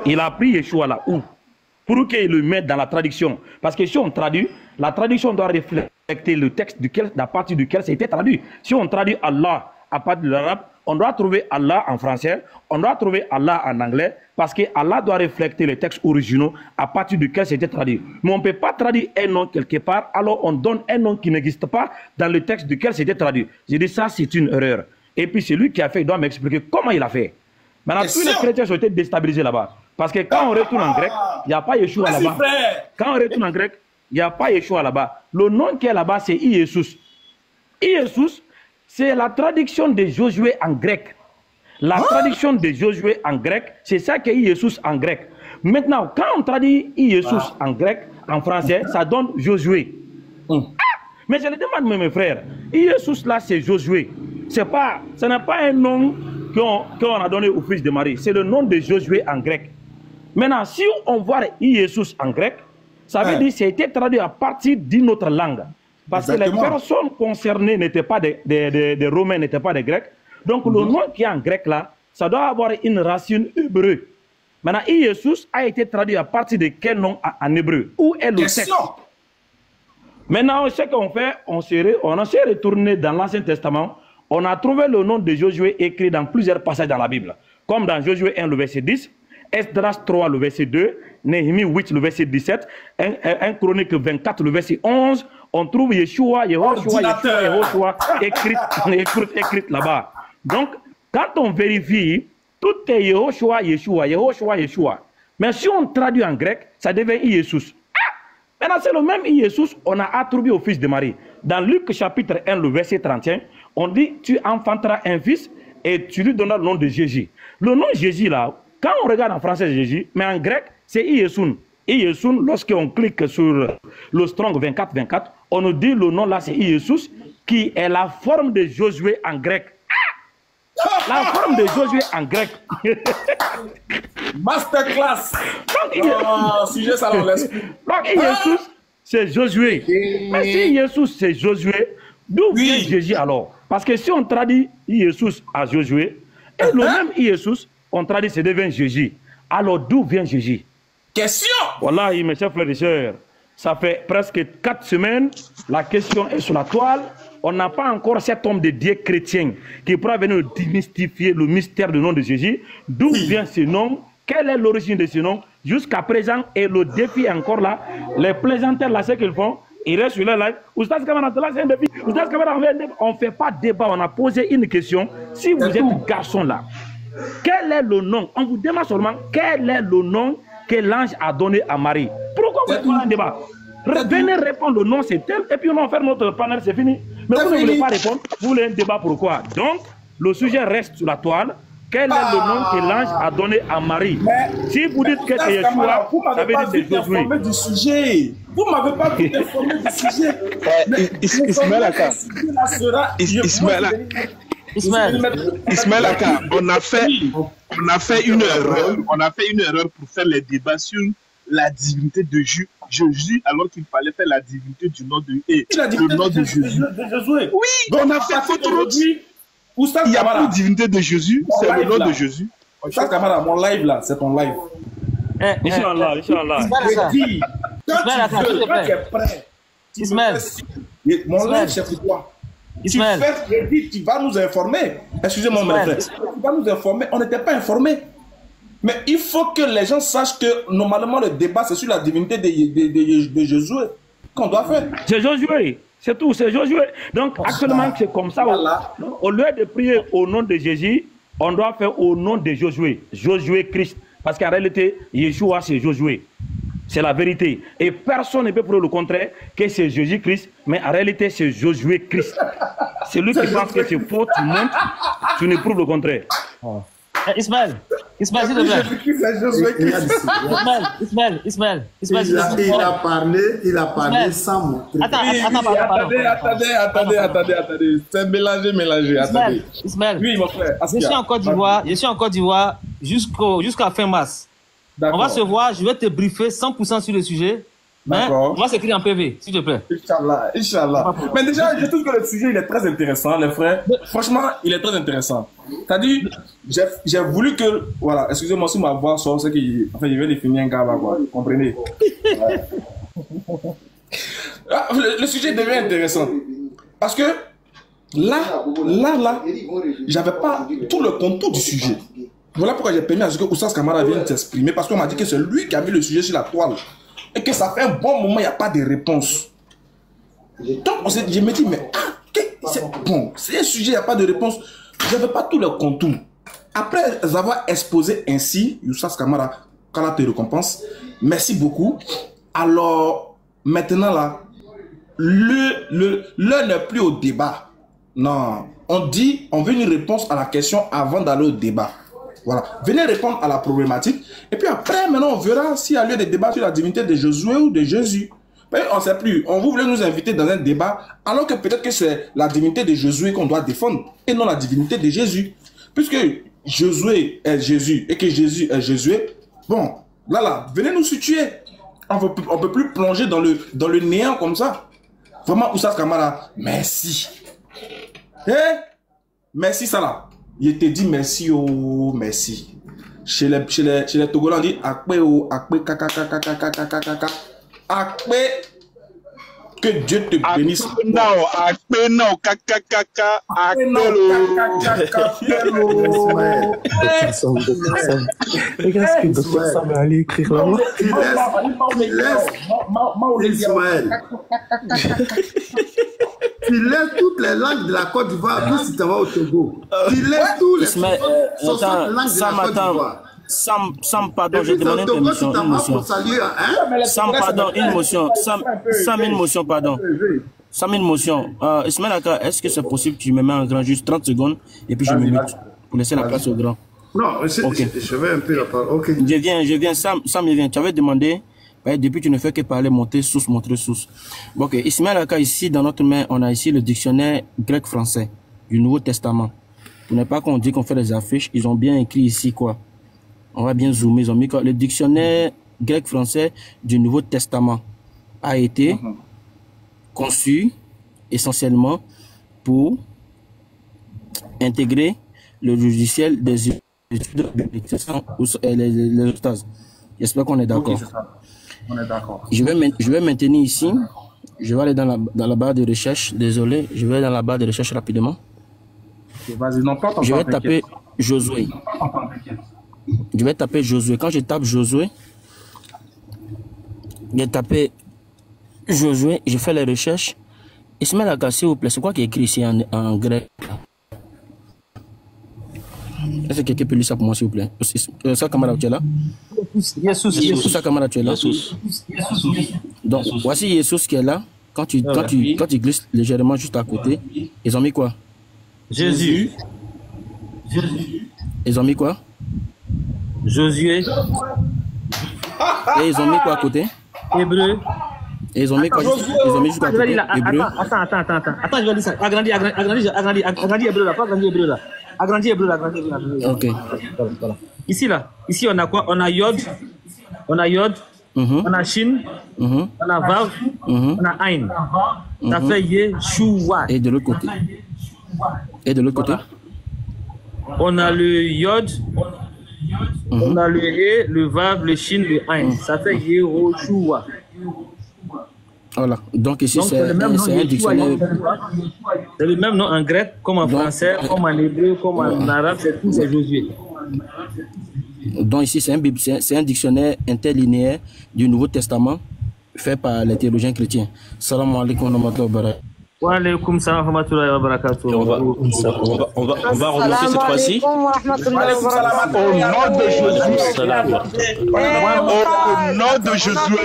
Il a pris Yeshua là où? Pour qu'il le mette dans la traduction. Parce que si on traduit, la traduction doit refléter le texte à partir duquel ça a été traduit. Si on traduit Allah à partir de l'arabe, on doit trouver Allah en français, on doit trouver Allah en anglais, parce que Allah doit refléter les textes originaux à partir duquel c'était traduit. Mais on ne peut pas traduire un nom quelque part, alors on donne un nom qui n'existe pas dans le texte duquel c'était traduit. J'ai dit ça, c'est une erreur. Et puis celui qui a fait, il doit m'expliquer comment il a fait. Maintenant, tous les chrétiens ont été déstabilisés là-bas. Parce que quand on retourne en grec, il n'y a pas Yeshua là-bas. Quand on retourne en grec, il n'y a pas Yeshua là-bas. Le nom qui est là-bas, c'est Iesous. Iesous, c'est la traduction de Josué en grec. La traduction de Josué en grec, c'est ça qui est Iesous en grec. Maintenant, quand on traduit Iesous en grec, en français, ça donne Josué. Mais je le demande, mes frères, Iesous là, c'est Josué. Ce n'est pas un nom qu'on a donné au fils de Marie. C'est le nom de Josué en grec. Maintenant, si on voit Iesous en grec, ça veut dire que ça a été traduit à partir d'une autre langue. Parce que les personnes concernées n'étaient pas des Romains, n'étaient pas des Grecs. Donc le nom qui est en grec là, ça doit avoir une racine hébreu. Maintenant, Iesous a été traduit à partir de quel nom en hébreu? Où est le texte? Maintenant, ce qu'on fait, on s'est retourné dans l'Ancien Testament. On a trouvé le nom de Josué écrit dans plusieurs passages dans la Bible. Comme dans Josué 1, le verset 10, Esdras 3, le verset 2, Néhémie 8, le verset 17, 1 Chronique 24, le verset 11. On trouve Yeshua écrite là-bas. Donc, quand on vérifie, tout est Yeshua. Mais si on traduit en grec, ça devient Iesous. Maintenant, c'est le même Iesous on a attribué au fils de Marie. Dans Luc chapitre 1, le verset 31, on dit, tu enfanteras un fils et tu lui donneras le nom de Jésus. Le nom Jésus, là, quand on regarde en français Jésus, mais en grec, c'est Iesoun. Iesoun, lorsqu'on clique sur le Strong 24-24, on nous dit le nom là, c'est Iesous, qui est la forme de Josué en grec. La forme de Josué en grec. Masterclass. Sujet ça dans l'esprit. Donc, Iesous, c'est Josué. Mais si Iesous, c'est Josué, d'où vient Jésus alors? Parce que si on traduit Iesous à Josué, et le même Iesous, on traduit, c'est devient Jésus. Alors, d'où vient Jésus? Question. Voilà, mes chers frères et sœurs, ça fait presque 4 semaines, la question est sur la toile. On n'a pas encore cet homme de Dieu chrétien qui pourra venir démystifier le mystère du nom de Jésus. D'où vient ce nom? Quelle est l'origine de ce nom? Jusqu'à présent, et le défi est encore là. Les plaisanteurs, là, ce qu'ils font, ils restent sur leur live. Oustaz Kamara, là, c'est un défi. Oustaz Kamara, on ne fait pas de débat, on a posé une question. Si vous êtes garçon là, quel est le nom? On vous demande seulement quel est le nom que l'ange a donné à Marie. Pourquoi vous faites un débat? Venez répondre le nom, c'est tel, et puis on va faire notre panel, c'est fini. Mais vous ne voulez pas répondre, vous voulez un débat, pourquoi? Donc, le sujet reste sur la toile. Quel est le nom que l'ange a donné à Marie? Si vous dites que c'est Yeshua, ça veut dire que c'est Josué. Vous ne m'avez pas tout informé du sujet. Ismaël Aka. Ismaël Aka, on a fait une erreur. On a fait une erreur pour faire les débats sur la divinité de Jésus, alors qu'il fallait faire la divinité du nom de Jésus. Oui, on a fait faute aujourd'hui. Il n'y a pas de divinité de Jésus, c'est le nom de Jésus. Oustaz Kamara, mon live là, c'est ton live. Inch'Allah. Quand tu es prêt, mon live c'est pour toi. Tu vas nous informer. Excusez-moi, mon frère. Tu vas nous informer. On n'était pas informés. Mais il faut que les gens sachent que normalement le débat c'est sur la divinité de Josué qu'on doit faire. C'est Josué, c'est tout, c'est Josué. Donc actuellement c'est comme ça. Voilà. Au lieu de prier au nom de Jésus, on doit faire au nom de Josué, Josué Christ. Parce qu'en réalité, Yeshua c'est Josué. C'est la vérité. Et personne ne peut prouver le contraire que c'est Jésus-Christ, mais en réalité c'est Josué Christ. C'est lui qui pense que c'est faux, tu montes, tu ne prouves le contraire. Ismaël, s'il te plaît. Ismaël. Il a parlé sans montrer. Attendez. C'est mélangé. Attendez. Ismaël. Oui, mon frère. Je suis en Côte d'Ivoire jusqu'à fin mars. On va se voir, je vais te briefer 100% sur le sujet. On va s'écrire en PV, s'il te plaît. Inch'Allah. Mais déjà, je trouve que le sujet il est très intéressant, les frères. Franchement, il est très intéressant. C'est-à-dire, j'ai voulu que. Voilà, excusez-moi si ma voix sort, c'est qu'il enfin, je vais définir un gars là, quoi. Vous comprenez? Le sujet devient intéressant. Parce que là, j'avais pas tout le contour du sujet. Voilà pourquoi j'ai permis à ce que Oustaz Kamara vienne s'exprimer. Parce qu'on m'a dit que c'est lui qui a mis le sujet sur la toile. Et que ça fait un bon moment, il n'y a pas de réponse. Donc, je me dis, mais c'est bon, c'est un sujet, il n'y a pas de réponse. Je n'avais pas tout le contour. Après avoir exposé ainsi, Oustaz Kamara, qu'Allah te récompense, merci beaucoup. Alors, maintenant là, l'heure n'est plus au débat. Non, on dit, on veut une réponse à la question avant d'aller au débat. Voilà, venez répondre à la problématique. Et puis après, maintenant, on verra s'il y a lieu de débat sur la divinité de Josué ou de Jésus. Mais on ne sait plus. On voulait nous inviter dans un débat, alors que peut-être que c'est la divinité de Josué qu'on doit défendre, et non la divinité de Jésus. Puisque Josué est Jésus, et que Jésus est Josué, bon, là, venez nous situer. On ne peut plus plonger dans le néant comme ça. Vraiment, Oustaz Kamara, merci. Merci, ça là. Il te dit merci, oh, merci. Chez les Togolais, on dit akpe, oh, akpe, kaka. Akpe. Que Dieu te bénisse. Non, non, caca, Regarde ce que Dr Sam est allé écrire là-bas. Tu laisses toutes les langues de la Côte d'Ivoire, plus si tu vas au Togo. Tu laisses tous les 60 langues de la Côte d'Ivoire. Sam, pardon, j'ai demandé une permission. Sam, pardon, une motion. Sam, une motion, pardon. Sam, une motion. Ismaël Aka, est-ce que c'est possible que tu me mets en grand juste 30 secondes et puis je me mute pour laisser la place au grand? Non, je vais un peu la parole. Ok. Je viens. Sam, je viens. Tu avais demandé, depuis tu ne fais que parler, montrer source. Bon, ok. Ismaël Aka, ici, dans notre main, on a ici le dictionnaire grec-français du Nouveau Testament. Pour ne pas qu'on dise qu'on fait des affiches, ils ont bien écrit ici quoi. On va bien zoomer. Ils ont mis quoi? Le dictionnaire grec-français du Nouveau Testament a été conçu essentiellement pour intégrer le logiciel des études bibliques. C'est ça, les otages. J'espère qu'on est d'accord. Okay, on est d'accord. Je vais maintenir ici. Je vais aller dans la barre de recherche. Désolé, je vais dans la barre de recherche rapidement. Okay, vas-y, non, pas. Je vais taper Josué. Je vais taper Josué. Quand je tape Josué, je fais les recherches. Ismaël Aka, s'il vous plaît, c'est quoi qui est écrit ici en grec? Est-ce que quelqu'un peut lire ça pour moi, s'il vous plaît? Ça, camarade, tu es là? Ça, camarade, tu es là? Donc, voici Jesus qui est là. Quand tu glisses légèrement juste à côté, ils ont mis quoi? Jésus. Ils ont mis quoi? Josué. Et ils ont mis quoi à côté? Hébreu. Et ils ont mis quoi? Ils ont mis juste à côté. Hébreu. Attends, je vais dire ça. Agrandi hébreu là, pas agrandi hébreu là. Agrandi hébreu là, Ok. Voilà. Ici on a quoi? On a Yod. On a Shin. On a Vav. On a Ain. Ça fait Yeshua. Et de l'autre côté? On a le Yod. On a le He, le Vav, le Shin, le Ain. Ça fait Yehoshua. Voilà. Donc ici, c'est un dictionnaire. C'est le même nom en grec, comme en français, comme en hébreu, comme en arabe, c'est tout, c'est Josué. Donc ici, c'est un dictionnaire interlinéaire du Nouveau Testament fait par les théologiens chrétiens. Salam alaikum wa rahmatullahi wa barakatuh. Wa alaikum salam wa rahmatullahi wa barakatuh. On va remonter cette fois-ci. Au nom de Jésus.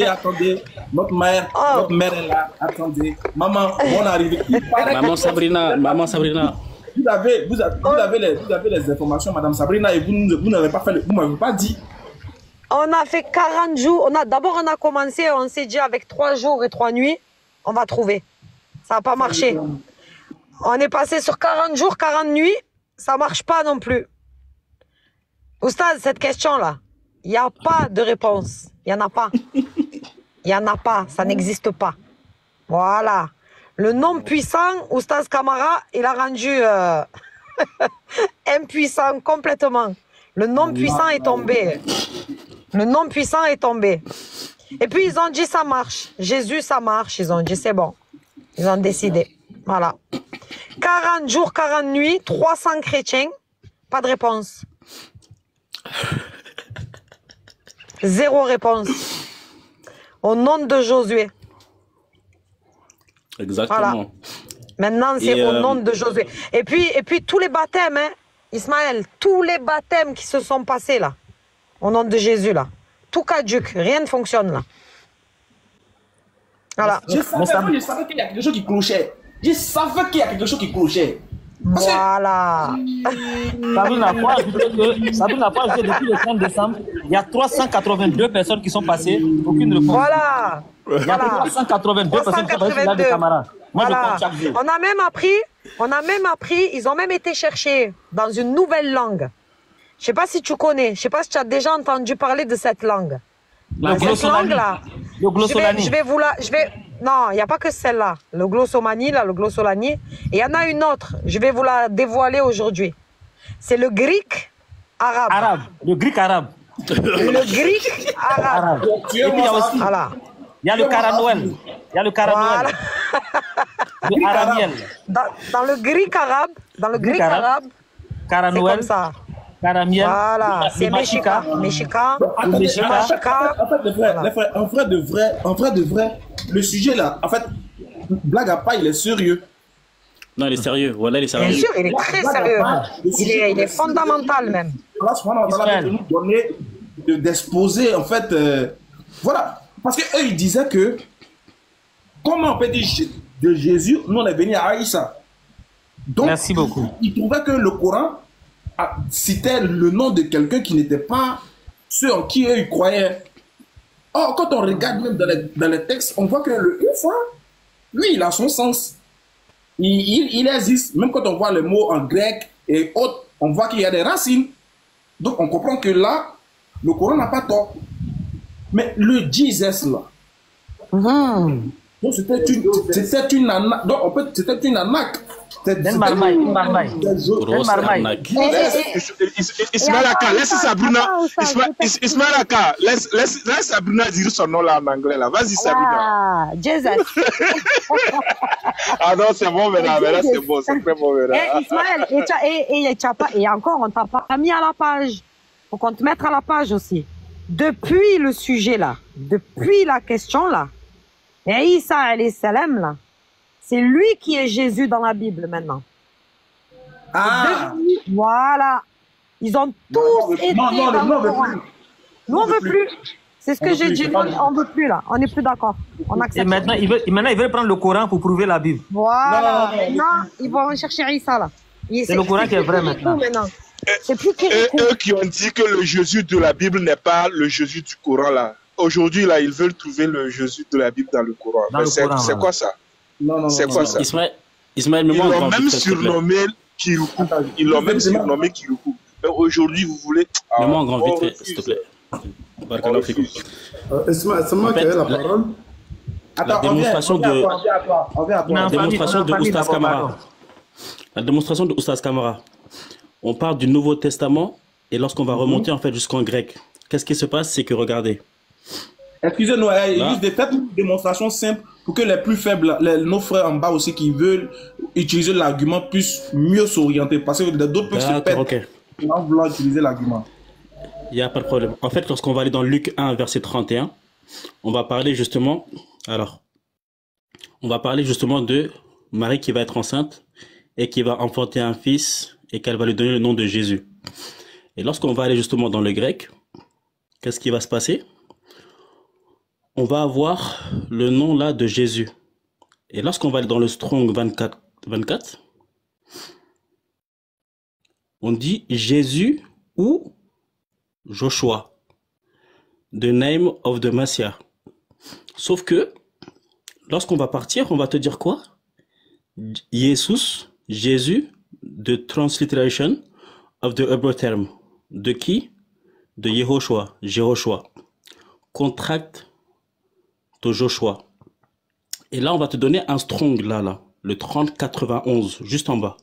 Attendez. Notre mère est là. Attendez. Maman, on arrive. Maman Sabrina. Vous avez les informations, Madame Sabrina, et vous n'avez pas fait, vous m'avez pas dit. On a fait 40 jours. D'abord, on a commencé, on s'est dit avec 3 jours et 3 nuits, on va trouver. Ça n'a pas marché. On est passé sur 40 jours, 40 nuits, ça ne marche pas non plus. Oustaz, cette question-là, il n'y a pas de réponse. Il n'y en a pas. Il n'y en a pas, ça n'existe pas. Voilà. Le nom puissant, Oustaz Kamara, il a rendu impuissant complètement. Le nom puissant est tombé. Le nom puissant est tombé. Et puis ils ont dit ça marche. Jésus, ça marche. Ils ont dit c'est bon. Ils ont décidé. Voilà. 40 jours, 40 nuits, 300 chrétiens. Pas de réponse. 0 réponse. Au nom de Josué. Exactement. Voilà. Maintenant, c'est au nom de Josué. Et puis tous les baptêmes, hein, Ismaël, tous les baptêmes qui se sont passés là, au nom de Jésus là, tout caduque, rien ne fonctionne là. Voilà. Je savais qu'il y a quelque chose qui clochait. Voilà. Sabrina, faut ajouter depuis le 30 décembre, il y a 382 personnes qui sont passées, aucune réponse. Voilà. Il y a 382 personnes qui sont passées là des camarades. Moi, je compte chaque jour. On a même appris, ils ont même été chercher dans une nouvelle langue. Je ne sais pas si tu connais, je ne sais pas si tu as déjà entendu parler de cette langue. Cette langue-là, non, il n'y a pas que celle-là. Le glossomanie, là, le glossolani. Et il y en a une autre, je vais vous la dévoiler aujourd'hui. C'est le grec arabe. Le grec arabe. Le grec arabe. Et puis il y a aussi, voilà. Il y a le Caranoël. Il y a le Caranoël. Le Aramiel. Dans le grec arabe, c'est comme ça. Caramiel. Voilà, c'est Meshika. Meshika. En vrai de vrai, le sujet là, en fait, blague à part, il est sérieux. Non, il est sérieux. Voilà, il est sérieux. Bien sûr, il est très sérieux. Il est fondamental même. Allah subhanahu wa ta'ala veut nous donner d'exposer, en fait, voilà. Parce qu'eux, ils disaient que, comment on peut dire de Jésus, nous on est venu à Aïssa. Donc, merci beaucoup. Ils trouvaient que le Coran citait le nom de quelqu'un qui n'était pas ceux en qui eux ils croyaient. Or, quand on regarde même dans les textes, on voit que le Isa, lui, il a son sens. Il existe. Même quand on voit les mots en grec et autres, on voit qu'il y a des racines. Donc, on comprend que là, le Coran n'a pas tort. Mais le Jesus, là, donc c'était une arnaque. Donc, en fait, c'était une arnaque. Ismaël Aka, laisse Sabrina dire son nom là en anglais là. Vas-y Sabrina. Ah, Jesus. Ah non, c'est bon maintenant, c'est bon, c'est très bon maintenant. Ismaël, et encore, on t'a pas mis à la page. Faut qu'on te mette à la page aussi. Depuis le sujet là, depuis la question là, et Isa alayhi salam là, c'est lui qui est Jésus dans la Bible maintenant. Ah. Voilà. Ils ont tous été dans le Coran. Nous on veut plus. C'est ce que j'ai dit. On veut plus là. On n'est plus d'accord. On accepte. Et maintenant ils veulent prendre le Coran pour prouver la Bible. Voilà. Maintenant ils vont chercher Isa là. C'est le Coran qui est vrai maintenant. C'est plus eux qui ont dit que le Jésus de la Bible n'est pas le Jésus du Coran là. Aujourd'hui là, ils veulent trouver le Jésus de la Bible dans le Coran. C'est quoi ça? C'est quoi ça? Ismaël, ils l'ont même surnommé Kiroukou. Ils l'ont même surnommé Kiroukou. Mais aujourd'hui, vous voulez... Mets-moi en grand vite fait, s'il te plaît. C'est moi qui ai la parole. La démonstration de Oustaz Kamara. La démonstration de Oustaz Kamara. On parle du Nouveau Testament et lorsqu'on va remonter en fait jusqu'en grec, qu'est-ce qui se passe? C'est que regardez. Excusez-nous, faites une démonstration simple pour que les plus faibles, nos frères en bas aussi qui veulent utiliser l'argument puissent mieux s'orienter. Parce que d'autres peuvent se perdre en voulant utiliser l'argument. Il n'y a pas de problème. En fait, lorsqu'on va aller dans Luc 1, verset 31, on va parler justement... Alors, on va parler justement de Marie qui va être enceinte et qui va enfanter un fils et qu'elle va lui donner le nom de Jésus. Et lorsqu'on va aller justement dans le grec, qu'est-ce qui va se passer? On va avoir le nom là de Jésus. Et lorsqu'on va aller dans le Strong 24, on dit Jésus ou Joshua, the name of the Messiah. Sauf que, lorsqu'on va partir, on va te dire quoi? Jésus, the transliteration of the Hebrew term. De qui? De Yehoshua, Contract de Joshua. Et là, on va te donner un strong, là, le 3091, juste en bas.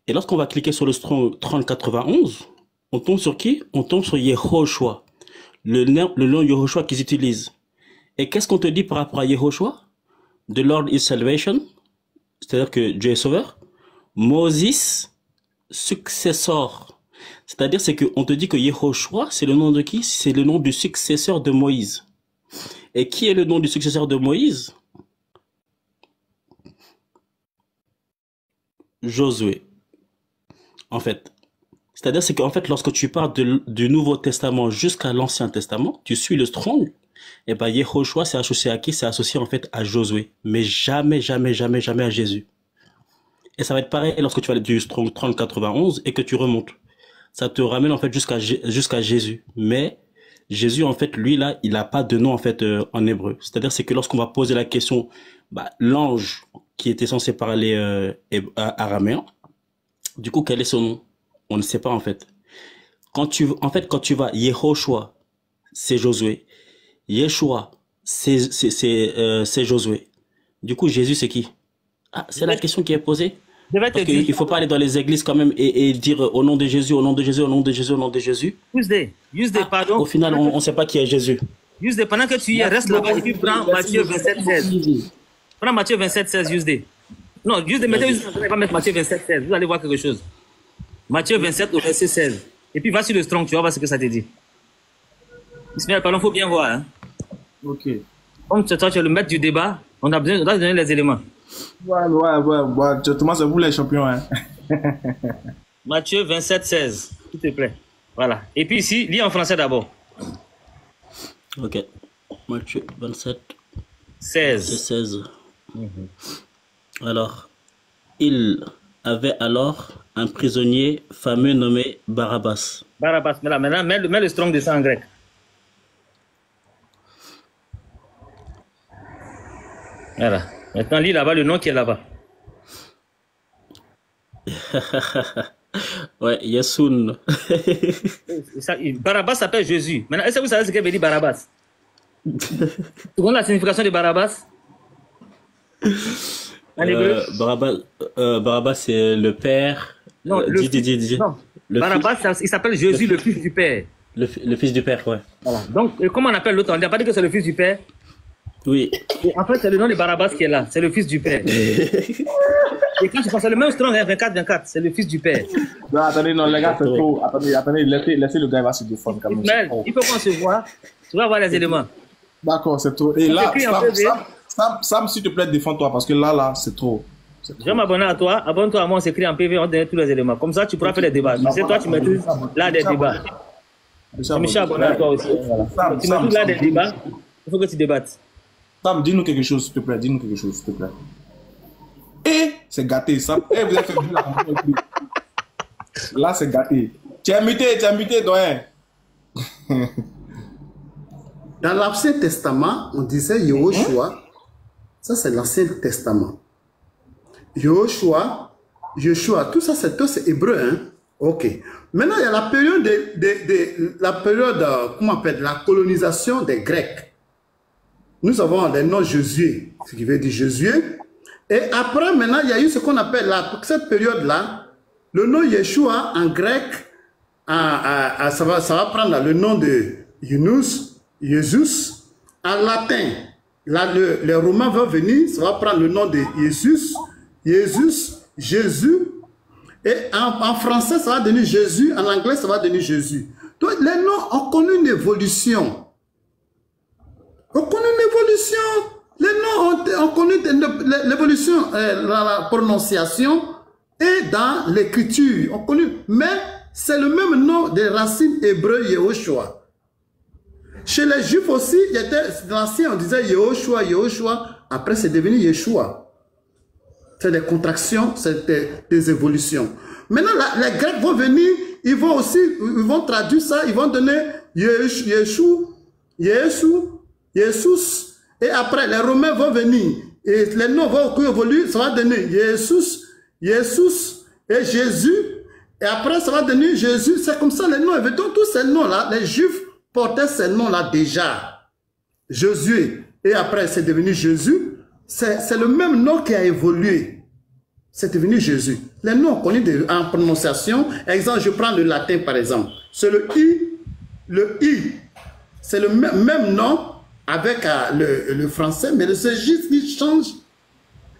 Et lorsqu'on va cliquer sur le strong 3091, on tombe sur qui? On tombe sur Yehoshua, le nom Yehoshua qu'ils utilisent. Et qu'est-ce qu'on te dit par rapport à Yehoshua? The Lord is salvation, c'est-à-dire que Dieu est sauveur. Moses, successor. C'est-à-dire c'est qu'on te dit que Yehoshua, c'est le nom de qui? C'est le nom du successeur de Moïse. Et qui est le nom du successeur de Moïse? Josué. En fait. C'est-à-dire c'est qu'en fait, lorsque tu pars du Nouveau Testament jusqu'à l'Ancien Testament, tu suis le strong, et bien Yehoshua, c'est associé à qui? C'est associé en fait à Josué. Mais jamais à Jésus. Et ça va être pareil lorsque tu vas aller du strong 3091 et que tu remontes. Ça te ramène en fait jusqu'à Jésus. Mais Jésus, en fait, lui, là, il n'a pas de nom, en fait, en hébreu. C'est-à-dire, c'est que lorsqu'on va poser la question, l'ange qui était censé parler araméen, du coup, quel est son nom? On ne sait pas, en fait. Quand tu vas, Yehoshua, c'est Josué. Yeshua, c'est Josué. Du coup, Jésus, c'est qui? Ah, c'est la question qui est posée. Parce qu'il ne faut pas aller dans les églises quand même et dire au nom de Jésus, au nom de Jésus, au nom de Jésus, au nom de Jésus. Pardon. Au final, on ne sait pas qui est Jésus. Juste pendant que tu y es, reste là-bas et puis prends Matthieu 27, 16. Prends Matthieu 27, 16, Juste. Non, Juste, mettez, vous n'allez pas mettre Matthieu 27, 16. Vous allez voir quelque chose. Matthieu 27 au verset 16. Et puis va sur le strong, tu vas voir ce que ça te dit. Ismaël, pardon, il faut bien voir. Hein. Ok. Comme toi, tu es le maître du débat, on a besoin de donner les éléments. Ouais. Thomas, c'est vous les champions. Hein. Matthieu 27, 16, s'il te plaît. Voilà. Et puis ici, lis en français d'abord. Ok. Matthieu 27, 16. 16. Alors, il avait alors un prisonnier fameux nommé Barabbas. Barabbas, maintenant, mets le strong de ça en grec. Voilà. Maintenant, lis là-bas le nom qui est là-bas. Ouais, Yasoun. Barabbas s'appelle Jésus. Maintenant, est-ce que vous savez ce que veut dire Barabbas? Vous connaissez la signification de Barabbas? Barabbas, c'est le père. Non, non. Barabbas, il s'appelle Jésus, le fils du père. Le fils du père, ouais. Voilà. Donc, comment on appelle l'autre? On n'a pas dit que c'est le fils du père? Oui. Et en fait, c'est le nom de Barabbas qui est là. C'est le fils du père. Et quand tu penses, c'est le même strong, 24-24. C'est le fils du père. Non, attendez, non, les gars, c'est trop. Attendez, laissez le gars, il va se défendre quand même. Il faut qu'on se voit. Tu vas voir les éléments. D'accord, c'est trop. Et là, Sam, s'il te plaît, défends-toi, parce que là, c'est trop. Je vais m'abonner à toi. Abonne-toi à moi, on s'écrit en PV, on te donne tous les éléments. Comme ça, tu pourras faire les débats. Tu sais, toi, tu maîtrises là des débats. Michel, abonné à toi aussi. Voilà. Tu maîtrises là des débats. Il faut que tu débattes. Sam, dis-nous quelque chose, s'il te plaît. Dis-nous quelque chose, s'il te plaît. Et c'est gâté, Sam. Et vous avez fait la campagne plus. Là, c'est gâté. Tu es muté, doyen. Dans l'Ancien Testament, on disait Yehoshua. Ça, c'est l'Ancien Testament. Yehoshua, tout ça, c'est hébreu. Hein? Ok. Maintenant, il y a la période comment on appelle, la colonisation des Grecs. Nous avons les noms Josué, ce qui veut dire Josué. Et après, maintenant, il y a eu ce qu'on appelle, cette période-là, le nom Yeshua en grec, ça va prendre le nom de Yunus, Jésus. En latin, là, les Romains vont venir, ça va prendre le nom de Jésus, Jésus. Et en français, ça va devenir Jésus. En anglais, ça va devenir Jésus. Donc, les noms ont connu une évolution. Les noms ont connu l'évolution, la prononciation et dans l'écriture. Mais c'est le même nom des racines hébreux Yehoshua. Chez les Juifs aussi, dans l'ancien, on disait Yehoshua. Après, c'est devenu Yeshua. C'est des contractions, c'est des évolutions. Maintenant, les Grecs vont venir, ils vont traduire ça, ils vont donner Yeshua. Et après, les Romains vont venir. Et les noms vont évoluer, ça va donner Jésus et Jésus. Et après, ça va devenir Jésus. C'est comme ça les noms. Et donc, tous ces noms-là, les Juifs portaient ces noms-là déjà. Josué. Et après, c'est devenu Jésus. C'est le même nom qui a évolué. C'est devenu Jésus. Les noms connus en prononciation. Exemple, je prends le latin par exemple. C'est le I. Le I. C'est le même nom avec le français, mais c'est juste qu'il change.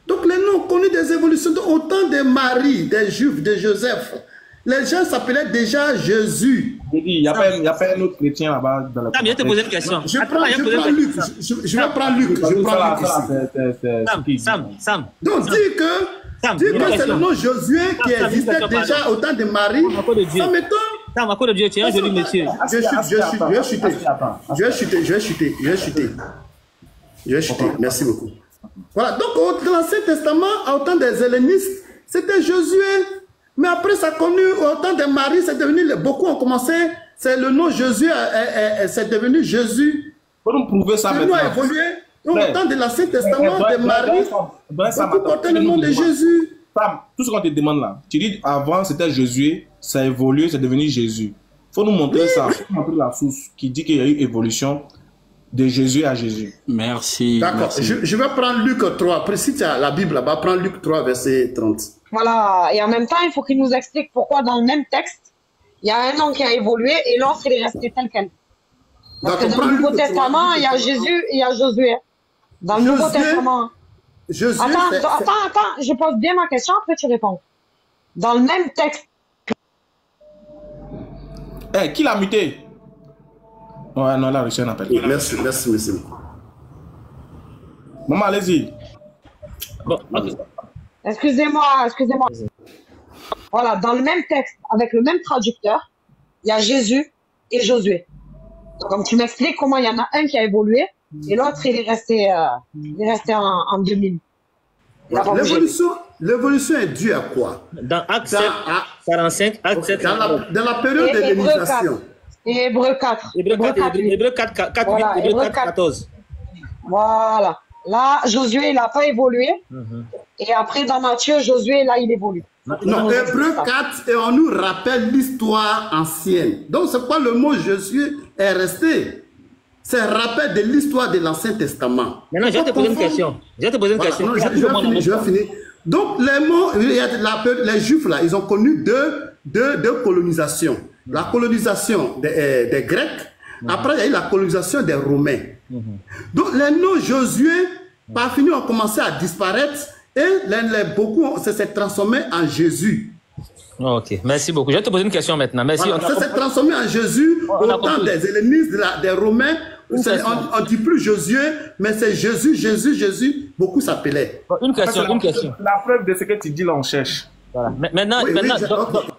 Donc les noms ont connu des évolutions. Donc, au temps de Marie, des Juifs, de Joseph, les gens s'appelaient déjà Jésus. Il n'y a pas un autre chrétien là-bas dans la... Je vais te poser une question. Je vais prendre Luc. Sam. Donc dis que c'est le nom Josué qui existait déjà au temps de Marie. Ça m'étonne. Sam, à cause de Dieu, tu es un joli monsieur. Je vais chuter. Merci beaucoup. Voilà, donc dans l'Ancien Testament, au temps des hellénistes, c'était Josué. Mais après, ça a connu, au temps de Marie, c'est devenu, beaucoup ont commencé, c'est le nom Josué, c'est devenu Jésus. Faut nous prouver ça maintenant. Le nom a évolué. Donc, au temps de l'Ancien Testament, de Marie, beaucoup portaient le nom de Jésus. Sam, tout ce qu'on te demande là, tu dis avant c'était Josué, ça a évolué, c'est devenu Jésus. Faut nous montrer ça, faut nous montrer la source qui dit qu'il y a eu évolution de Jésus à Jésus. Merci. D'accord, je vais prendre Luc 3. Après, si tu as la Bible là-bas, prends Luc 3, verset 30. Voilà, et en même temps, il faut qu'il nous explique pourquoi dans le même texte, il y a un nom qui a évolué et l'autre, il est resté tel quel. Parce que dans le Nouveau Testament, il y a Jésus et il y a Josué. Dans le Nouveau Testament. Josué, attends, je pose bien ma question, après tu réponds. Dans le même texte. Eh, qui l'a muté? Ouais, non, là, Richard n'appelle pas. Merci, monsieur. Maman, allez-y. Bon, okay. Excusez-moi. Voilà, dans le même texte, avec le même traducteur, il y a Jésus et Josué. Comme tu m'expliques comment il y en a un qui a évolué et l'autre il est resté en 2000. L'évolution est due à quoi? Dans Acte 7, 45, Acte 7, dans la période de l'élénisation. Et Hébreu 4. Hébreu 4, 14. Voilà. Là, Josué, il n'a pas évolué. Et après, dans Matthieu, Josué, là, il évolue. Non, Hébreu 4, et on nous rappelle l'histoire ancienne. Donc, c'est quoi le mot Josué est resté? C'est un rappel de l'histoire de l'Ancien Testament. Maintenant, je vais te poser une question. Je vais finir. Donc, les mots, les Juifs, là, ils ont connu deux colonisations. La colonisation des Grecs. Après, il y a eu la colonisation des Romains. Donc, les noms Josué, par fini, ont commencé à disparaître et beaucoup s'est transformé en Jésus. Ok, merci beaucoup. Je vais te poser une question maintenant. Merci. Voilà, ça s'est transformé en Jésus au temps des hellénistes, des Romains. On ne dit plus Josué, mais c'est Jésus. Beaucoup s'appelaient. Une question. La preuve de ce que tu dis là, on cherche. Voilà. Maintenant,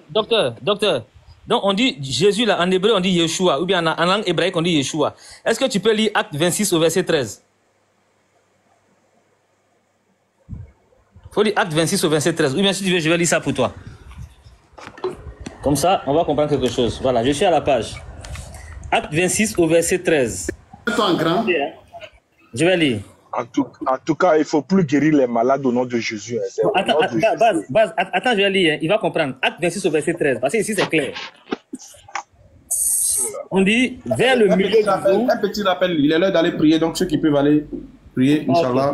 docteur. Donc, on dit Jésus, là, en hébreu, on dit Yeshua, ou bien en langue hébraïque, on dit Yeshua. Est-ce que tu peux lire Acte 26 au verset 13? Il faut lire Acte 26 au verset 13. Ou bien si tu veux, je vais lire ça pour toi. Comme ça, on va comprendre quelque chose. Voilà, je suis à la page. Acte 26 au verset 13. En grand. Je vais lire. En tout cas, il ne faut plus guérir les malades au nom de Jésus. Attends, je vais lire. Hein. Il va comprendre. Acte 26 au verset 13. Parce que ici, c'est clair. On dit, vers le milieu du jour... Un petit rappel, il est l'heure d'aller prier. Donc, ceux qui peuvent aller prier, Inch'Allah.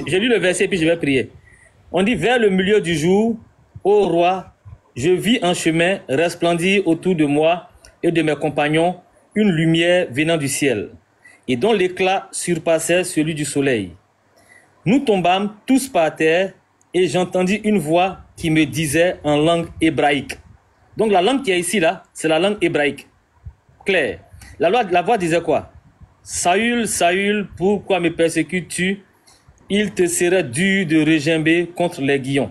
J'ai lu le verset, puis je vais prier. On dit, vers le milieu du jour, ô roi, je vis en chemin resplendir autour de moi et de mes compagnons une lumière venant du ciel, et dont l'éclat surpassait celui du soleil. Nous tombâmes tous par terre, et j'entendis une voix qui me disait en langue hébraïque. Donc la langue qui est ici, là, c'est la langue hébraïque. Claire. La voix disait quoi? Saül, Saül, pourquoi me persécutes-tu? Il te serait dur de regimber contre les guillons.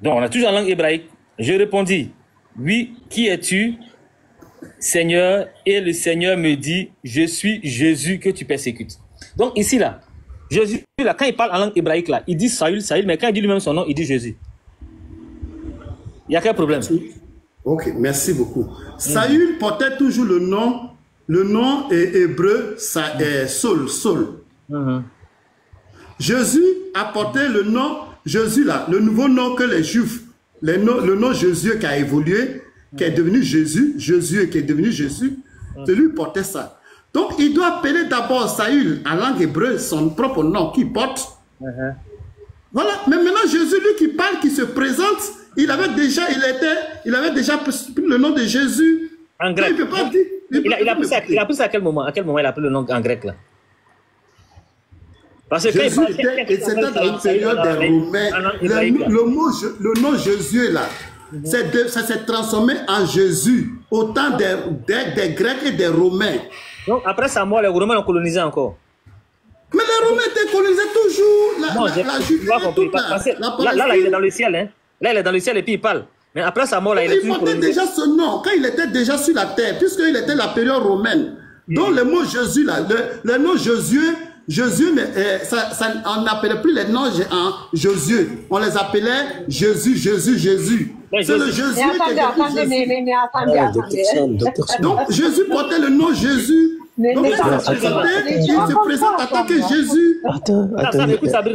Donc on a toujours la langue hébraïque. Je répondis, oui, qui es-tu, Seigneur? Et le Seigneur me dit, je suis Jésus que tu persécutes. Donc ici, là, Jésus, là, quand il parle en langue hébraïque, là, il dit Saül, mais quand il dit lui-même son nom, il dit Jésus. Il y a quel problème? Ok, merci beaucoup. Saül portait toujours le nom hébreu, Saul. Jésus a porté le nom, Jésus là, le nouveau nom que les Juifs, le nom Jésus qui a évolué, qui est devenu Jésus qui est devenu Jésus, de lui porter ça. Donc il doit appeler d'abord Saül en langue hébreu, son propre nom qu'il porte. Voilà, mais maintenant Jésus, lui qui parle, qui se présente, il avait déjà pris le nom de Jésus. En grec. Il peut pas dire. Il a pris ça à quel moment? À quel moment il a pris le nom en grec là? Parce que Jésus était dans la période des Romains. Le nom Jésus là, ça s'est transformé en Jésus au temps des Grecs et des Romains. Donc après sa mort, les Romains l'ont colonisé encore. Mais les Romains étaient colonisés toujours. La Judée, là, il est dans le ciel. Hein. Là, il est dans le ciel et puis il parle. Mais après sa mort, là, il est toujours colonisé. Il portait déjà ce nom quand il était déjà sur la terre, puisqu'il était la période romaine. Donc le mot Jésus, là, le nom Jésus, on n'appelait plus les noms en Josué. On les appelait Jésus. C'est le Jésus qui est attendez. Donc Jésus portait le nom Jésus. Donc il se présente en tant que Jésus. Attends,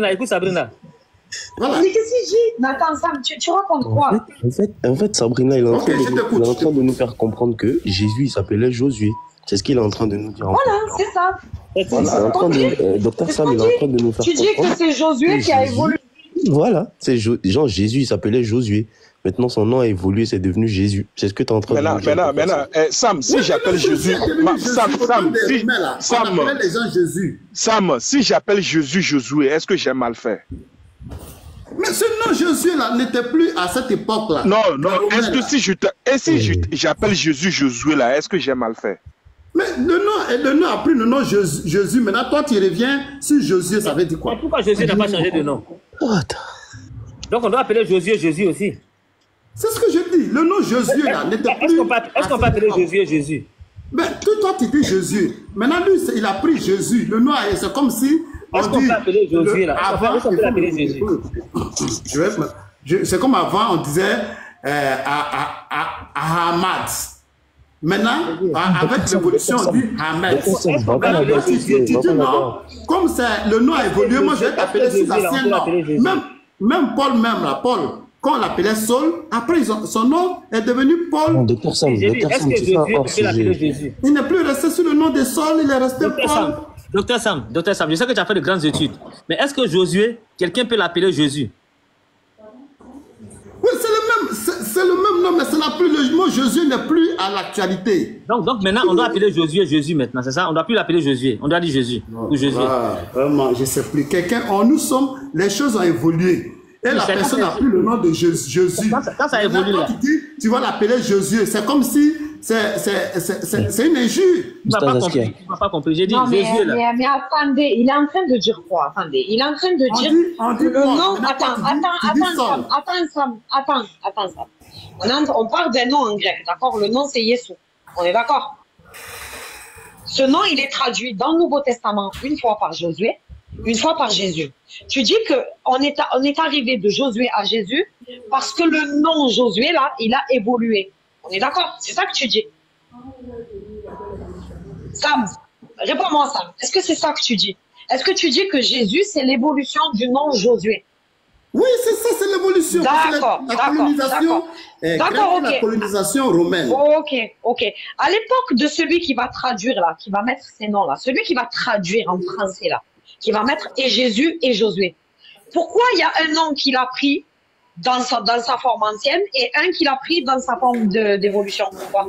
écoute Sabrina. Voilà. Mais qu'est-ce qu'il dit? Mais attends, Sam, tu racontes quoi? En fait, Sabrina, il est en train de nous faire comprendre que Jésus, il s'appelait Josué. C'est ce qu'il est en train de nous dire. Voilà, c'est ça. Voilà, Docteur Sam, il est en train de nous faire comprendre. Tu dis que c'est Josué qui a évolué. Voilà, c'est Jésus, il s'appelait Josué. Maintenant, son nom a évolué, c'est devenu Jésus. C'est ce que tu es en train de dire. Maintenant, Sam, si j'appelle Jésus... Sam, si j'appelle Jésus Josué, est-ce que j'ai mal fait? Mais ce nom Josué-là n'était plus à cette époque-là. Non, est-ce que si j'appelle Jésus Josué, là, est-ce que j'ai mal fait? Mais le nom a pris le nom Jésus. Maintenant, toi, tu reviens sur Josué, ça veut dire quoi? Mais pourquoi Jésus n'a pas changé de nom? Donc, on doit appeler Josué Jésus aussi. C'est ce que je dis. Le nom Josué, là, n'était plus... Est-ce qu'on peut appeler Josué Jésus? Mais toi, tu dis Jésus. Maintenant, lui, il a pris Jésus. Le nom, c'est comme si... Est-ce qu'on peut appeler Josué, là? Est-ce qu'on peut appeler Jésus? C'est comme avant, on disait Ahmad. Maintenant, avec l'évolution, on dit Ahmed. Tu dis non, comme le nom a évolué, moi je vais t'appeler sous l'ancien nom. Même Paul, Paul, quand on l'appelait Saul, après son nom est devenu Paul. Docteur Sam, tu fais un hors-sujet. Il n'est plus resté sous le nom de Saul, il est resté Paul. Docteur Sam, je sais que tu as fait de grandes études, mais est-ce que Josué, quelqu'un peut l'appeler Jésus? Oui, c'est le même nom, mais ça n'a plus le mot Jésus n'est plus à l'actualité. Donc maintenant, on doit appeler Josué Jésus maintenant, c'est ça? On ne doit plus l'appeler Jésus, on doit dire Jésus ou Jésus. Vraiment, je ne sais plus. Nous sommes, les choses ont évolué. Et la personne n'a plus le nom de Jésus. Quand ça évolue là. Tu vas l'appeler Jésus. C'est comme si c'est une injure. Tu n'as pas compris. J'ai dit Jésus là. Mais attendez, il est en train de dire quoi? Attendez, il est en train de dire que le nom... Attends, Sam. On parle d'un nom en grec, d'accord? Le nom c'est Yeshua. On est d'accord? Ce nom, il est traduit dans le Nouveau Testament une fois par Josué, une fois par Jésus. Tu dis qu'on est arrivé de Josué à Jésus parce que le nom Josué, là, il a évolué. On est d'accord? C'est ça que tu dis. Sam, réponds-moi Sam. Est-ce que c'est ça que tu dis? Est-ce que tu dis que Jésus, c'est l'évolution du nom Josué? Oui, c'est ça, c'est l'évolution. D'accord, la colonisation d'accord, ok. La colonisation romaine. Ok. À l'époque de celui qui va traduire là, qui va mettre ces noms-là, celui qui va traduire en français là, qui va mettre et Jésus et Josué. Pourquoi il y a un nom qu'il a pris dans sa forme ancienne et un qu'il a pris dans sa forme d'évolution? Pourquoi?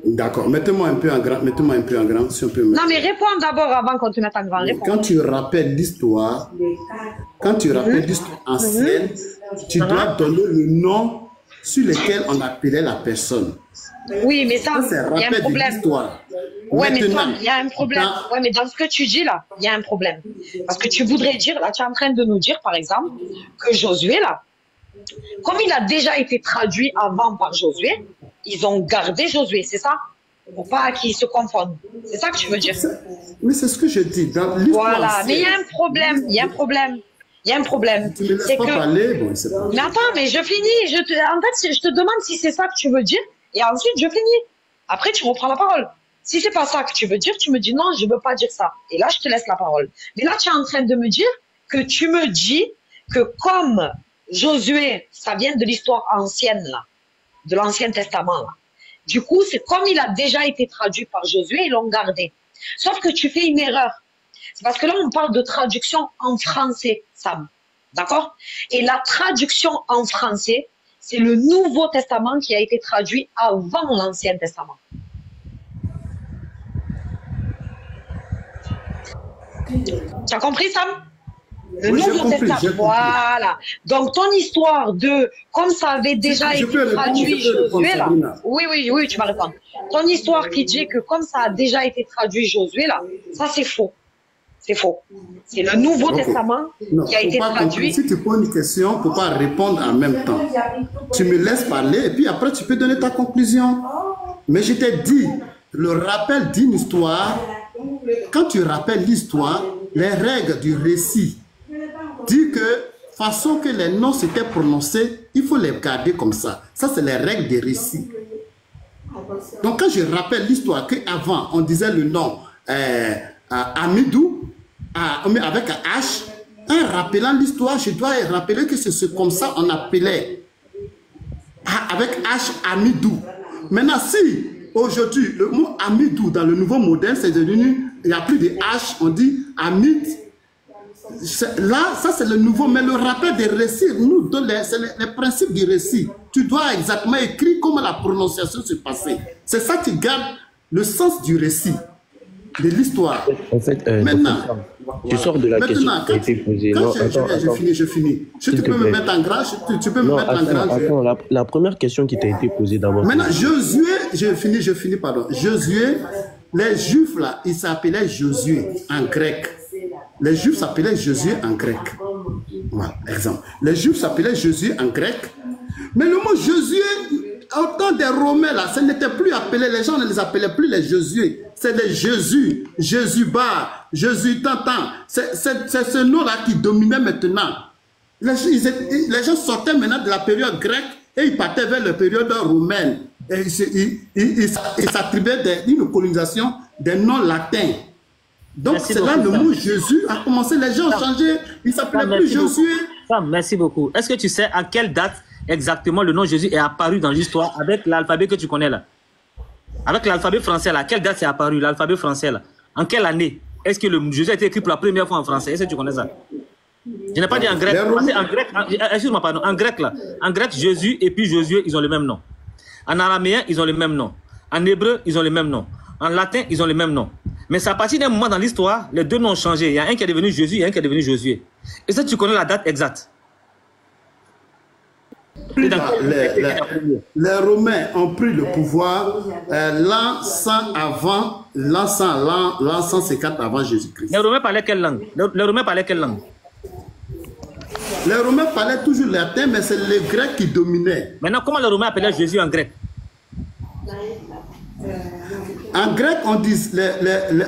D'accord, mettez-moi un peu en grand, si on peut mettre. Non, mais réponds d'abord avant qu'on te mette en grand. Quand tu rappelles l'histoire, ancienne, tu dois donner le nom sur lequel on appelait la personne. Oui, mais ça, il y a un problème. Ouais, mais toi, il y a un problème. Ouais, mais dans ce que tu dis là, il y a un problème. Parce que tu voudrais dire, là, tu es en train de nous dire, par exemple, que Josué, là, comme il a déjà été traduit avant par Josué, ils ont gardé Josué, c'est ça? Pour pas qu'ils se confondent. C'est ça que tu veux dire? Mais c'est ce que je dis. Voilà, mais il y a un problème, Tu me laisses pas parler, bon, c'est pas... Mais attends, mais je finis. En fait, je te demande si c'est ça que tu veux dire, et ensuite je finis. Après, tu reprends la parole. Si c'est pas ça que tu veux dire, tu me dis non, je veux pas dire ça. Et là, je te laisse la parole. Mais là, tu es en train de me dire que tu me dis que comme Josué, ça vient de l'histoire ancienne, là, de l'Ancien Testament, là. Du coup, c'est comme il a déjà été traduit par Josué, ils l'ont gardé. Sauf que tu fais une erreur. C'est parce que là, on parle de traduction en français, Sam. D'accord? Et la traduction en français, c'est le Nouveau Testament qui a été traduit avant l'Ancien Testament. Tu as compris, Sam? Le Nouveau Testament. Voilà. Donc, ton histoire de, comme ça avait déjà été traduit Josué, là. Oui, tu vas répondre. Ton histoire qui dit que comme ça a déjà été traduit Josué, là, ça c'est faux. C'est faux. C'est le Nouveau Testament qui a été traduit. Si tu poses une question, il ne faut pas répondre en même temps. Tu me laisses parler et puis après tu peux donner ta conclusion. Mais je t'ai dit, le rappel d'une histoire, quand tu rappelles l'histoire, les règles du récit, dit que façon que les noms s'étaient prononcés, il faut les garder comme ça. Ça, c'est les règles des récits. Donc, quand je rappelle l'histoire qu'avant, on disait le nom Amidou, avec un H, en rappelant l'histoire, je dois rappeler que c'est comme ça on appelait, avec H, Amidou. Maintenant, si aujourd'hui, le mot Amidou dans le nouveau modèle, c'est devenu, il n'y a plus de H, on dit Amid. Là, ça c'est le nouveau, mais le rappel des récits, nous, c'est les principes du récit. tu dois exactement écrire comment la prononciation se passait. C'est ça qui garde le sens du récit, de l'histoire. En fait, maintenant, tu sors de la question qui a été posée. Non, je finis. Tu peux me mettre en gras, tu peux me mettre en gras. Attends, la première question qui t'a été posée d'abord. Maintenant, Josué, je finis, pardon. Josué, les Juifs là, ils s'appelaient Josué en grec. Les Juifs s'appelaient Josué en grec. Voilà, exemple. Les Juifs s'appelaient Josué en grec. Mais le mot Josué, au temps des Romains, là, ça n'était plus appelé, les gens ne les appelaient plus les Josué. C'est les Jésus, Jésus-Bar, Jésus-Tantan. C'est ce nom-là qui dominait maintenant. Les gens sortaient maintenant de la période grecque et ils partaient vers la période romaine. Et ils s'attribuaient une colonisation des noms latins. Donc c'est là le mot Jésus a commencé, les gens ont changé, ils ne s'appelaient plus Josué. Merci beaucoup. Est-ce que tu sais à quelle date exactement le nom Jésus est apparu dans l'histoire avec l'alphabet que tu connais là? Avec l'alphabet français là, à quelle date c'est apparu l'alphabet français là? En quelle année est-ce que le Jésus a été écrit pour la première fois en français? Est-ce que tu connais ça? Je n'ai pas dit en grec. En grec, excuse-moi, pardon. En grec là, en grec Jésus et puis Josué, ils ont le même nom. En araméen, ils ont le même nom. En hébreu, ils ont le même nom. En latin, ils ont le même nom. Mais c'est à partir d'un moment dans l'histoire, les deux noms ont changé. Il y a un qui est devenu Jésus et un qui est devenu Josué. Et ça, tu connais la date exacte? Les Romains ont pris le pouvoir l'an 100 avant, l'an 154 avant Jésus-Christ. Les Romains parlaient quelle langue? Les Romains parlaient quelle langue? Les Romains parlaient toujours latin, mais c'est les Grecs qui dominaient. Maintenant, comment les Romains appelaient Jésus en grec? En grec, on dit,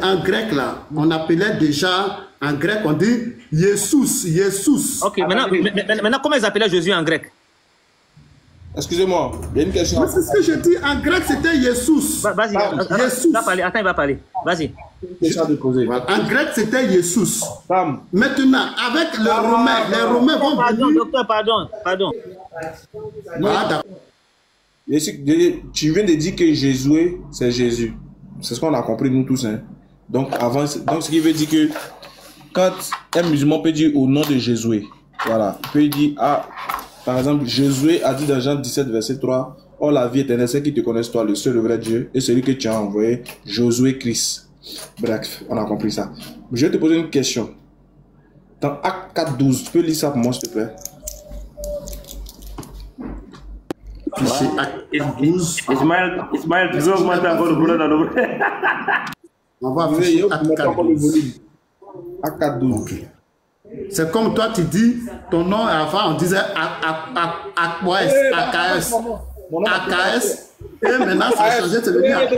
en grec là, on appelait déjà, en grec, on dit Jesus. Ok, maintenant, comment ils appelaient Jésus en grec? Excusez-moi, il y a une question. C'est ce que je dis, en grec c'était Jesus. Vas-y, attends, il va parler. Vas-y. En grec c'était Jesus. Maintenant, avec les Romains vont venir... Docteur, pardon. Tu viens de dire que Jésus, c'est Jésus. C'est ce qu'on a compris nous tous. Hein. Donc, ce qui veut dire que quand un musulman peut dire au nom de Jésus, voilà, il peut dire, par exemple, Jésus a dit dans Jean 17, verset 3, « Oh, la vie éternelle, c'est qui te connaissent toi, le seul, le vrai Dieu, et celui que tu as envoyé, Josué Christ. » Bref, on a compris ça. Je vais te poser une question. Dans Acte 4.12, tu peux lire ça pour moi, s'il te plaît? Ismaël, tu veux augmenter encore le volume dans le On va afficher Acte 4.12. Acte 4.12. C'est comme toi, tu dis ton nom avant, on disait AKS. Et maintenant, ça a changé, c'est devenu AK. Et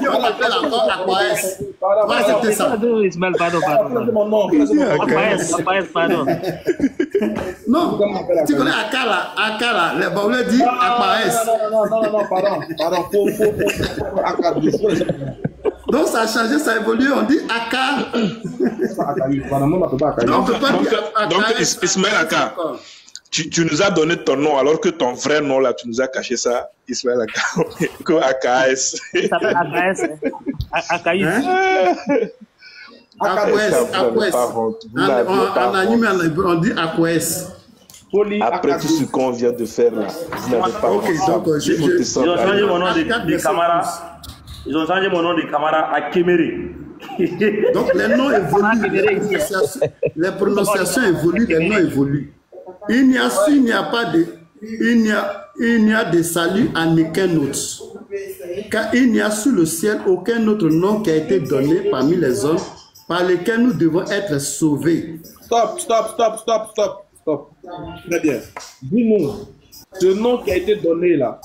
on appelle encore AKS. Voilà, c'était ça. Ismaël, pardon. Pardon. Non, tu connais AK là, les Baoulés disent AKS. Non, pardon. Donc ça a changé, ça a évolué, on dit AK. Donc Ismaël Aka, tu nous as donné ton nom alors que ton vrai nom là, tu nous as caché ça, Ismaël Aka, comme AKS. Il s'appelle AKS. AKS. En anime, on dit AKS. Après tout ce qu'on vient de faire là, vous n'avez pas ils ont changé mon nom de camarade. Ils ont changé mon nom de camarade à Kéméré. Donc les noms évoluent, les prononciations évoluent, les noms évoluent. Il n'y a de salut à aucun autre. Car il n'y a sous le ciel aucun autre nom qui a été donné parmi les hommes par lesquels nous devons être sauvés. Stop. Très bien. Dis-nous, ce nom qui a été donné là,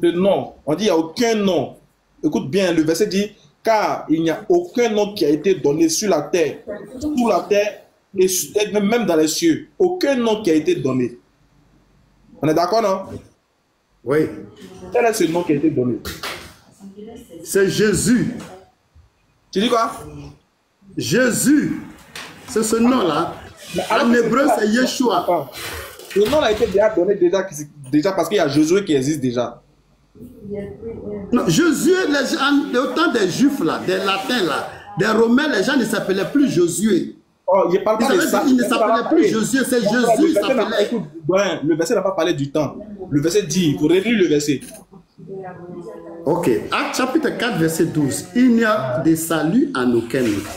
ce nom, on dit il n'y a aucun nom. Écoute bien, le verset dit, car il n'y a aucun nom qui a été donné sur la terre, sous la terre et même dans les cieux. Aucun nom qui a été donné. On est d'accord, non? Oui. Quel est ce nom qui a été donné? C'est Jésus. Tu dis quoi? Jésus. C'est ce nom-là. En hébreu, c'est Yeshua. Le nom a été déjà donné déjà parce qu'il y a Josué qui existe déjà. Non, Josué, au temps des Juifs, là, des Latins, là, des Romains, les gens ne s'appelaient plus Josué. Oh, je parle pas de ça. Il ne s'appelait plus Jésus, c'est Jésus. Le verset n'a pas parlé du temps. Le verset dit, il faut relire le verset. Ok, Acte chapitre 4, verset 12. Il n'y a de salut en aucun autre,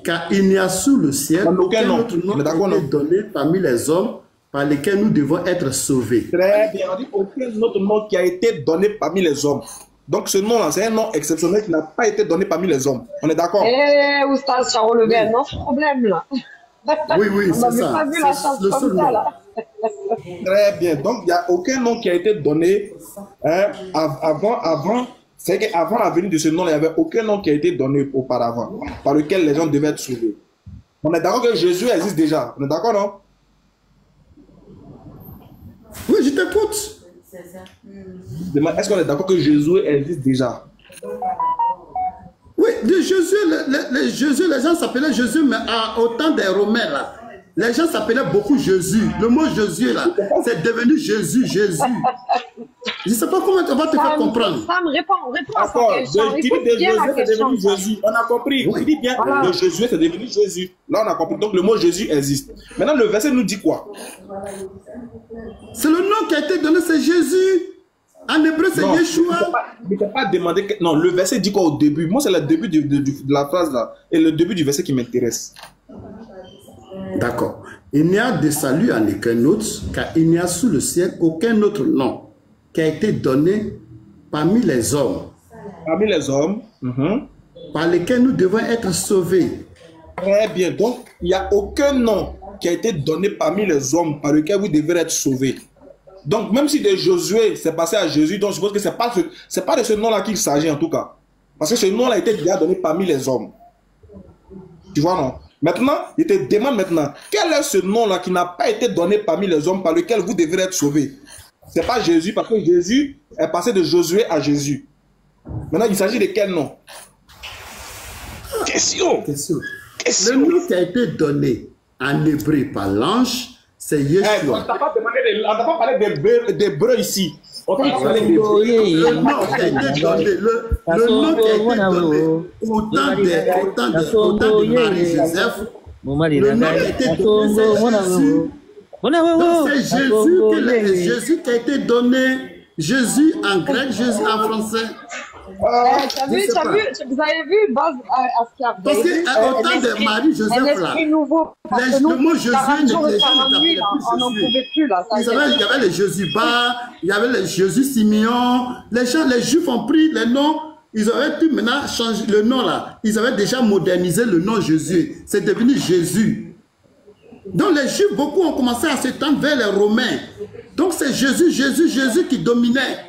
car il n'y a sous le ciel aucun autre nom qui est donné parmi les hommes par lesquels nous devons être sauvés. Très bien, on dit aucun autre nom qui a été donné parmi les hommes. Donc ce nom-là, c'est un nom exceptionnel qui n'a pas été donné parmi les hommes. On est d'accord? Oustaz, ça relevé un autre problème là. Oui, c'est ça. Pas vu la chance comme ça, là. Très bien. Donc, il n'y a aucun nom qui a été donné avant. C'est qu'avant la venue de ce nom, il n'y avait aucun nom qui a été donné auparavant, par lequel les gens devaient être sauvés. On est d'accord que Jésus existe déjà. On est d'accord, non? Oui, je t'écoute. Est-ce qu'on est d'accord que Jésus existe déjà? Oui, de Jésus, Jésus, les gens s'appelaient Jésus, mais au temps des Romains, là, les gens s'appelaient beaucoup Jésus. Le mot Jésus, là, c'est devenu Jésus. Je ne sais pas comment on va te faire comprendre. Sam, réponds à sa question. Écoute bien la question. Jésus. On a compris. Oui. Il dit bien, le Jésus, c'est devenu Jésus. Là, on a compris. Donc, le mot Jésus existe. Maintenant, le verset nous dit quoi? C'est le nom qui a été donné, c'est Jésus. En hébreu, c'est Yeshua. Je ne t'ai pas demandé. Non, le verset dit quoi au début? Moi, c'est le début de la phrase là. Et le début du verset qui m'intéresse. D'accord. Il n'y a de salut en aucun autre, car il n'y a sous le ciel aucun autre nom qui a été donné parmi les hommes. Parmi les hommes. Par lesquels nous devons être sauvés. Très bien. Donc, il n'y a aucun nom qui a été donné parmi les hommes par lequel vous devez être sauvés. Donc, même si de Josué, c'est passé à Jésus, donc je suppose que ce n'est pas de ce nom-là qu'il s'agit en tout cas. Parce que ce nom-là a été déjà donné parmi les hommes. Tu vois, non? Maintenant, je te demande maintenant, quel est ce nom-là qui n'a pas été donné parmi les hommes par lequel vous devez être sauvés? Ce n'est pas Jésus, parce que Jésus est passé de Josué à Jésus. Maintenant, il s'agit de quel nom? Question. Le nom qui a été donné en hébreu par l'ange, c'est Yeshua. On n'a pas parlé d'hébreu ici. On t'a parlé d'hébreu. Le nom qui a été donné, le nom qui a été donné au temps de Marie-Joseph, le nom qui a été donné, c'est Jésus qui a été donné. Jésus en grec, Jésus en français. Vous avez vu, Baz, à ce qu'il y a. Parce qu'au temps de Marie-Joseph, là, le mot Jésus on n'en pouvait plus, là. Il y avait les Jésus Bar, il y avait les Jésus Simeon. Les Juifs ont pris les noms, ils auraient pu maintenant changer le nom, là. Ils avaient déjà modernisé le nom Jésus. C'est devenu Jésus. Donc les Juifs, beaucoup ont commencé à s'étendre vers les Romains. Donc c'est Jésus qui dominait.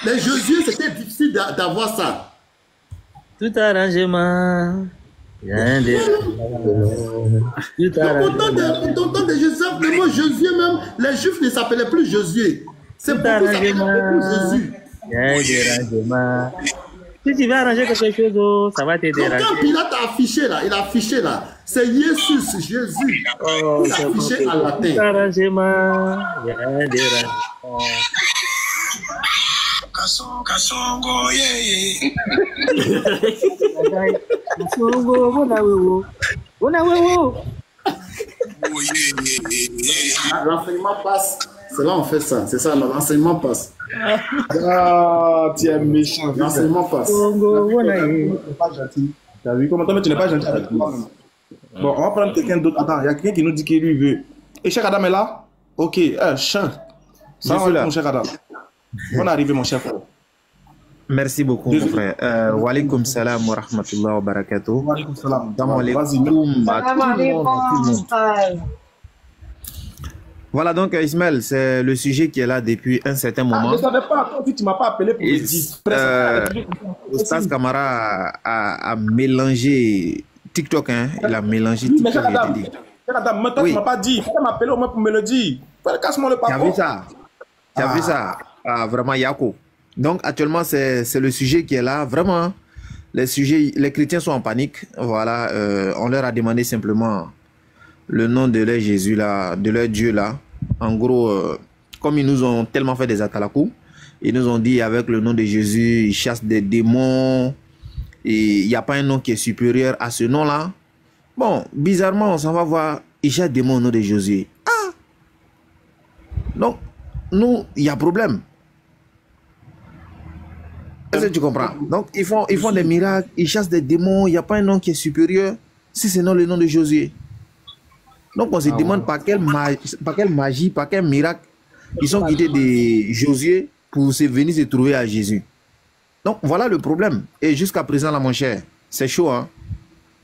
Les Jésus, c'était difficile d'avoir ça. Tout arrangement. Au temps de Jésus, le mot Jésus même, les Juifs ne s'appelaient plus Jésus. C'est beaucoup Jésus. Si tu veux arranger quelque chose, ça va te déranger. Quand Pilate a affiché là, il a affiché là, c'est Jésus, Jésus. Il a affiché en latin. Tout arrangement. Kasongo, L'enseignement passe. C'est là on fait ça. C'est ça, l'enseignement passe. Ah, tu es méchant. L'enseignement passe. T'as vu comment toi, tu n'es pas gentil avec moi. Bon, on va prendre quelqu'un d'autre. Attends, il y a quelqu'un qui nous dit qu'il lui veut. Et Cheikh Adam est là? Ok, Cheikh. Ça va, mon Cheikh Adam. On est arrivé, mon chef. Merci beaucoup, mon frère. Wa alaykoum salam wa rahmatullah wa barakatuh. Wa alaykoum salam. Voilà donc, Ismaël, c'est le sujet qui est là depuis un certain moment. Je ne savais pas, toi, tu ne m'as pas appelé pour me dire. Oustaz Camara a mélangé TikTok, hein. Il a mélangé TikTok. Mais Cheikh Adam, maintenant, tu ne m'as pas dit. Il faut m'appeler au moins pour me le dire. Casse-moi le parcours. Tu as vu ça? Tu as vu ça? Ah, vraiment, Yako. Donc, actuellement, c'est le sujet qui est là. Vraiment, les chrétiens sont en panique. Voilà, on leur a demandé simplement le nom de leur Jésus, là, de leur Dieu, là. En gros, comme ils nous ont tellement fait des atalakou, ils nous ont dit avec le nom de Jésus, ils chassent des démons. Et il n'y a pas un nom qui est supérieur à ce nom-là. Bon, bizarrement, on s'en va voir Isha démon au nom de Josué. Ah! Donc, nous, il y a problème. Est-ce que tu comprends? Donc, ils font des miracles, ils chassent des démons, il n'y a pas un nom qui est supérieur, si c'est non le nom de Josué. Donc, on se demande par quelle magie, par quel miracle, ils sont guidés de Josué pour venir se trouver à Jésus. Donc, voilà le problème. Et jusqu'à présent, là, mon cher, c'est chaud, hein?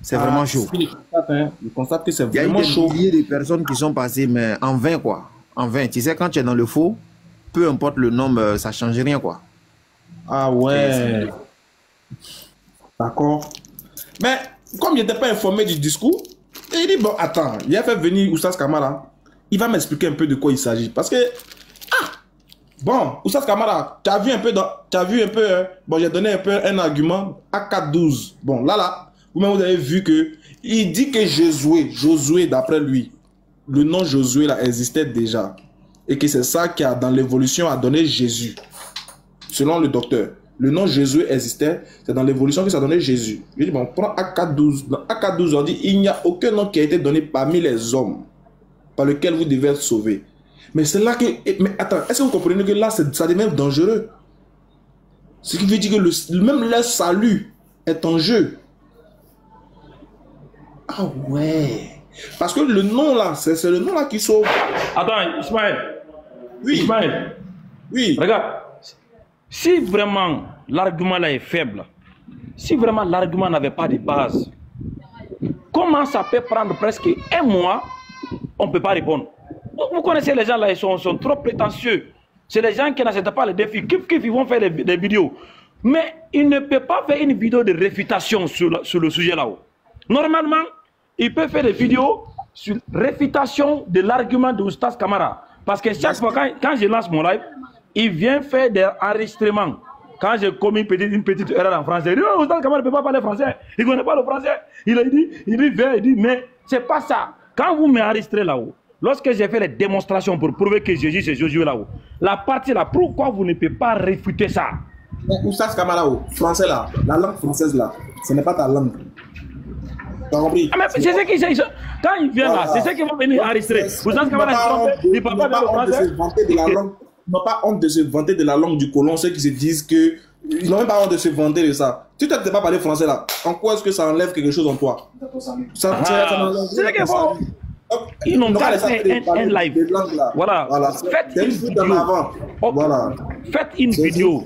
C'est vraiment chaud. Je constate que c'est vraiment chaud. Il y a des milliers de personnes qui sont passées, mais en vain, quoi. En vain. Tu sais, quand tu es dans le faux, peu importe le nombre, ça ne change rien, quoi. Ah ouais. D'accord. Mais comme il n'était pas informé du discours, il dit, bon, attends, il a fait venir Oustaz Kamara. Il va m'expliquer un peu de quoi il s'agit. Parce que, bon, Oustaz Kamara, tu as vu un peu, bon, j'ai donné un peu un argument à 4-12. Bon, là, vous-même, vous avez vu que il dit que Josué, d'après lui, le nom Josué, là, existait déjà. Et que c'est ça qui a, dans l'évolution, a donné Jésus. Selon le docteur, le nom Jésus existait, c'est dans l'évolution que ça a donné Jésus. Je dis, bon, on prend AK12. Dans AK12, on dit, il n'y a aucun nom qui a été donné parmi les hommes par lequel vous devez être sauvé. Mais c'est là que... Mais attends, est-ce que vous comprenez que là, ça devient dangereux? Ce qui veut dire que même leur salut est en jeu. Ah ouais. Parce que le nom là, c'est le nom là qui sauve. Attends, Ismaël. Oui. Ismaël. Oui. Regarde. Si vraiment l'argument là est faible, si vraiment l'argument n'avait pas de base, comment ça peut prendre presque un mois, on ne peut pas répondre? Vous connaissez les gens là, ils sont trop prétentieux. C'est les gens qui n'acceptent pas les défis. Ils vont faire des vidéos. Mais il ne peut pas faire une vidéo de réfutation sur le sujet là-haut. Normalement, il peut faire des vidéos sur réfutation de l'argument de Oustaz Kamara. Parce que chaque fois, quand je lance mon live, il vient faire des enregistrements. Quand j'ai commis une petite erreur en français, il dit, oh, Oustaz Kamara ne peut pas parler français. Il ne connaît pas le français. Il dit, mais c'est pas ça. Quand vous m'enregistrez là-haut, lorsque j'ai fait les démonstrations pour prouver que Jésus c'est Josué là-haut, la partie là, pourquoi vous ne pouvez pas réfuter ça? Oustaz Kamara, français là, la langue française là, ce n'est pas ta langue. Tu as compris? C'est ce qu'ils disent. Quand ils viennent là, c'est ce qu'ils vont venir enregistrer. Oustaz Kamara, il ne parle pas de français. Ils n'ont pas honte de se vanter de la langue du colon, ceux qui se disent que... Ils n'ont même pas honte de se vanter de ça. Si tu ne sais pas parler français là, en quoi est-ce que ça enlève quelque chose en toi? C'est ce qu'ils font. Ils n'ont pas fait un live. Voilà. Faites une vidéo. Voilà. Faites une vidéo.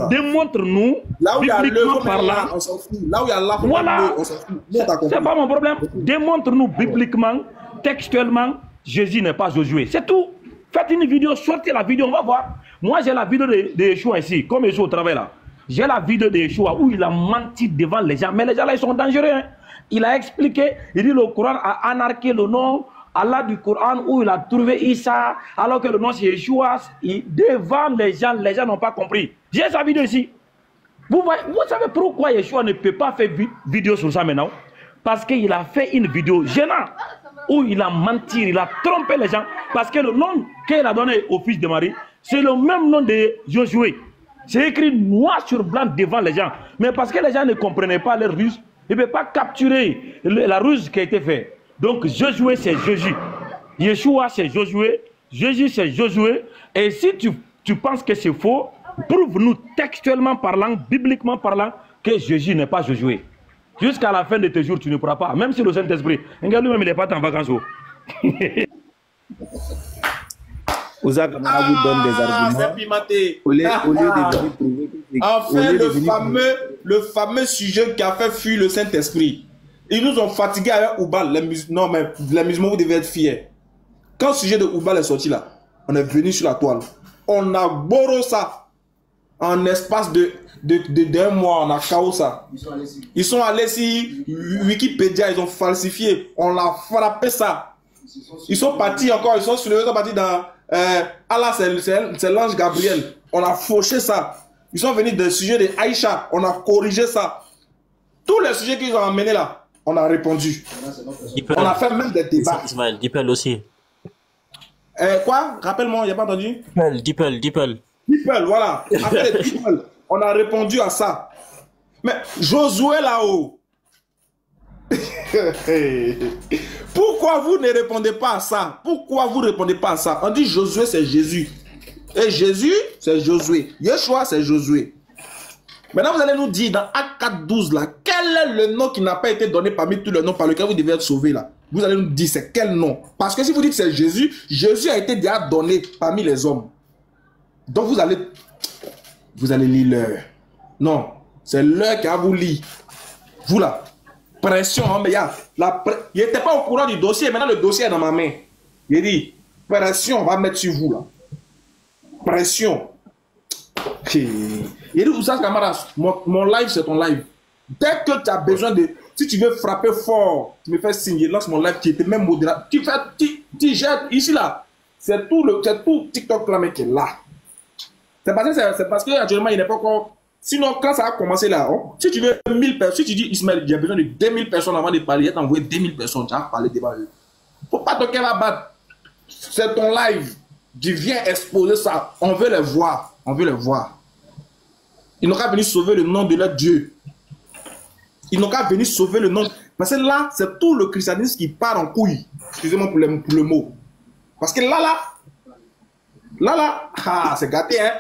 Démontre-nous, bibliquement parlant. Là où il y a la voilà. C'est pas mon problème. Démontre-nous bibliquement, textuellement, Jésus n'est pas Josué. C'est tout. Faites une vidéo, sortez la vidéo, on va voir. Moi, j'ai la vidéo de Yeshua ici, comme Yeshua au travail là. J'ai la vidéo de Yeshua où il a menti devant les gens. Mais les gens là, ils sont dangereux. Hein. Il a expliqué, il dit le Coran a anarqué le nom, Allah du Coran, où il a trouvé Issa, alors que le nom c'est Yeshua. Devant les gens n'ont pas compris. J'ai sa vidéo ici. Vous savez pourquoi Yeshua ne peut pas faire vidéo sur ça maintenant? Parce qu'il a fait une vidéo gênante où il a menti, il a trompé les gens. Parce que le nom qu'il a donné au fils de Marie, c'est le même nom de Josué. C'est écrit noir sur blanc devant les gens. Mais parce que les gens ne comprenaient pas leur ruse, ils ne peuvent pas capturer la ruse qui a été faite. Donc Josué c'est Jésus. Yeshua c'est Josué. Jésus c'est Josué. Et si tu penses que c'est faux, prouve-nous textuellement parlant, bibliquement parlant, que Jésus n'est pas Josué. Jusqu'à la fin de tes jours, tu ne pourras pas. Même si le Saint-Esprit, regarde lui-même, il n'est pas en vacances. Oustaz Kamara vous donne des arguments. Au lieu de venir prouver que enfin, le fameux sujet qui a fait fuir le Saint-Esprit. Ils nous ont fatigués avec Oubal. Non, mais les musulmans, vous devez être fiers. Quand le sujet de Oubal est sorti là, on est venu sur la toile. On a borré ça. En espace d'un mois, on a chaos ça. Ils sont allés sur Wikipédia, ils ont falsifié. On a frappé ça. Ils sont partis encore, ils sont partis dans... Allah, c'est l'ange Gabriel. On a fauché ça. Ils sont venus des sujets de Aïcha. On a corrigé ça. Tous les sujets qu'ils ont amenés là, on a répondu. On a fait même des débats. Ismaël, Dipel aussi. Quoi? Rappelle-moi, il n'y a pas entendu? Dipel. People, voilà. Après les people, on a répondu à ça. Mais Josué là-haut, Pourquoi vous ne répondez pas à ça? Pourquoi vous ne répondez pas à ça? On dit Josué, c'est Jésus. Et Jésus, c'est Josué. Yeshua, c'est Josué. Maintenant, vous allez nous dire dans Acte 4:12, là, quel est le nom qui n'a pas été donné parmi tous les noms par lesquels vous devez être sauvé là? Vous allez nous dire c'est quel nom? Parce que si vous dites c'est Jésus, Jésus a été déjà donné parmi les hommes. Donc vous allez lire l'heure. Non, c'est l'heure qui a vous lire. Vous là, pression, hein, mais il n'était pas au courant du dossier, maintenant le dossier est dans ma main. Il dit, pression, on va mettre sur vous là. Pression. Il dit, Oussas Kamara, mon live c'est ton live. Dès que tu as besoin de... Si tu veux frapper fort, tu me fais signe, je lance mon live qui était même modéré. Tu jettes ici là. C'est tout TikTok là, mec, est là. C'est parce que actuellement il n'est pas encore... Sinon, quand ça a commencé là, si tu veux 1000 personnes, si tu dis Ismaël, j'ai besoin de 2000 personnes avant de parler, il va t'envoyer 2000 personnes, tu vas parler devant eux. Faut pas toquer la batte. C'est ton live. Tu viens exposer ça. On veut les voir. On veut les voir. Ils n'ont qu'à venir sauver le nom de leur Dieu. Ils n'ont qu'à venir sauver le nom. Parce que là, c'est tout le christianisme qui part en couille. Excusez-moi pour le mot. Parce que là, c'est gâté, hein.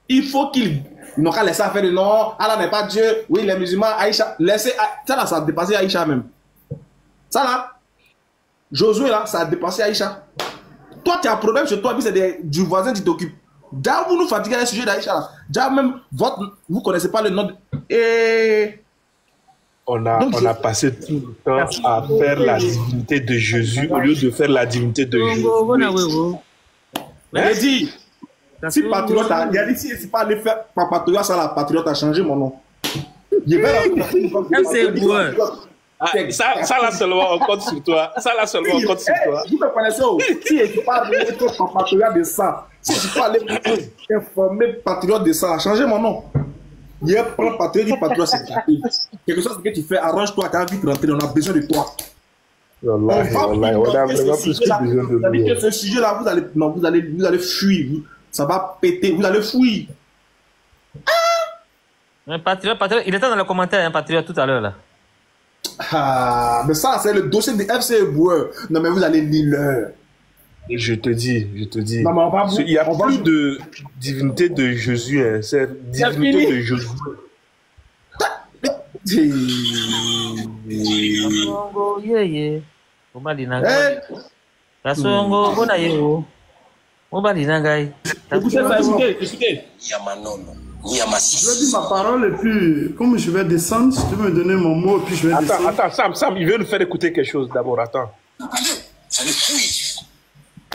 Il faut qu'ils n'ont qu'à laisser faire le nom. Allah n'est pas Dieu. Oui, les musulmans, Aïcha. Laissez, ça là, ça a dépassé Aïcha même. Ça là, Josué là, ça a dépassé Aïcha. Toi, tu as un problème chez toi, puis c'est du voisin qui t'occupe. Déjà, vous nous fatiguez à un sujet d'Aïcha là. Déjà, même, vous ne connaissez pas le nom de... Et... On a passé tout le temps à faire la divinité de Jésus au lieu de faire la divinité de Jésus. Mais il dit, si Patriote a... Il a dit, si c'est pas aller faire Patriote, ça la Patriote a changé mon nom. Je vais ça là seulement on compte sur toi. Ça là seulement on compte sur toi. Vous me connaissez où? Si je ne suis pas allé être Patriote de ça, si je ne suis pas allé informer Patriote de ça, changer mon nom. Il prend Patriote, dit Patriote, c'est quelque chose que tu fais, arrange-toi, tu as vite rentré, on a besoin de toi. On a vraiment plus que besoin de lui. Ce sujet-là, vous allez fuir. Ça va péter, vous allez fuir. Patriote, il était dans le commentaire, hein, Patriote, tout à l'heure là. Ah, mais ça, c'est le dossier de FC Boueur. Non, mais vous allez lire l'heure. Je te dis. Non, il n'y a plus de divinité de Jésus, hein. C'est divinité de Jésus. Écoutez. Je vais dire ma parole et puis, comme je vais descendre, si tu veux me donner mon mot, et puis je vais descendre. Attends, Sam, il veut nous faire écouter quelque chose d'abord, attends. Ça le fuit.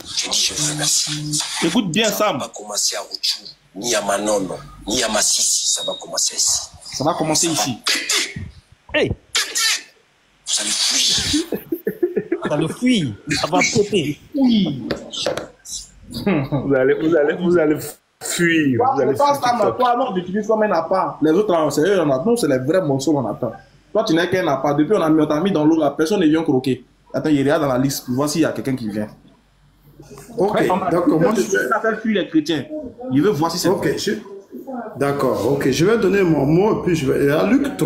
Je dis, je vous remercie. Écoute bien, Sam. Ça va commencer à Rouchou, ni à Manono, ni à Massissi, ça va commencer ici. Ça va commencer ici. Hey! Ça le fuit. Ça le fuit. Ça va péter. Oui. Vous allez fuir. Toi, non, tu utilises comme un appât. Les autres, c'est eux, nous, c'est les vrais morceaux qu'on attend. Toi, tu n'es qu'un appât. Depuis, on t'a mis dans l'eau, la personne ne vient croquer. Attends, il y a dans la liste pour voir s'il y a quelqu'un qui vient. Ok, d'accord. Moi, ça fait fuir les chrétiens. Il veut voir si c'est ok, d'accord, ok. Je vais donner mon mot, et puis je vais... À Luc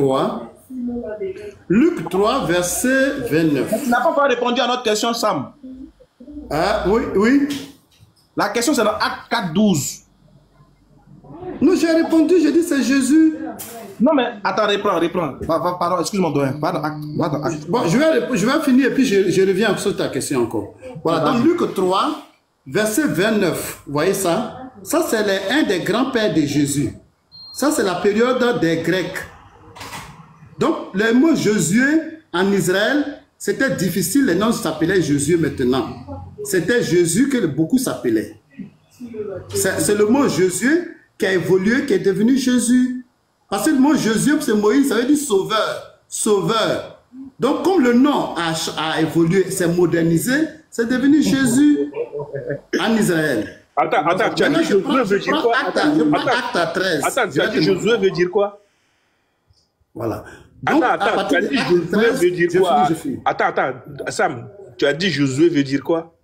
3, verset 29. Tu n'as pas répondu à notre question, Sam. Ah, oui. La question, c'est dans Acte 4:12. Non, j'ai répondu, j'ai dit c'est Jésus. Non, mais attends, reprends. Pardon, excuse-moi, va dans Acte. Bon, je vais finir et puis je reviens sur ta question encore. Voilà, dans Luc 3, verset 29, vous voyez ça? Ça, c'est un des grands-pères de Jésus. Ça, c'est la période des Grecs. Donc, le mot Josué en Israël, c'était difficile, les noms s'appelaient Josué maintenant. C'était Jésus que beaucoup s'appelaient. C'est le mot Josué qui a évolué, qui est devenu Jésus. Parce que le mot Jésus, c'est Moïse, ça veut dire sauveur. Sauveur. Donc, comme le nom a évolué, s'est modernisé, c'est devenu Jésus en Israël. Attends, tu as dit Josué veut dire quoi? Acte 13. Attends, tu as dit Josué veut dire quoi? Voilà. Donc, attends, tu as dit Josué veut dire quoi? Attends, Sam, tu as dit Josué veut dire quoi?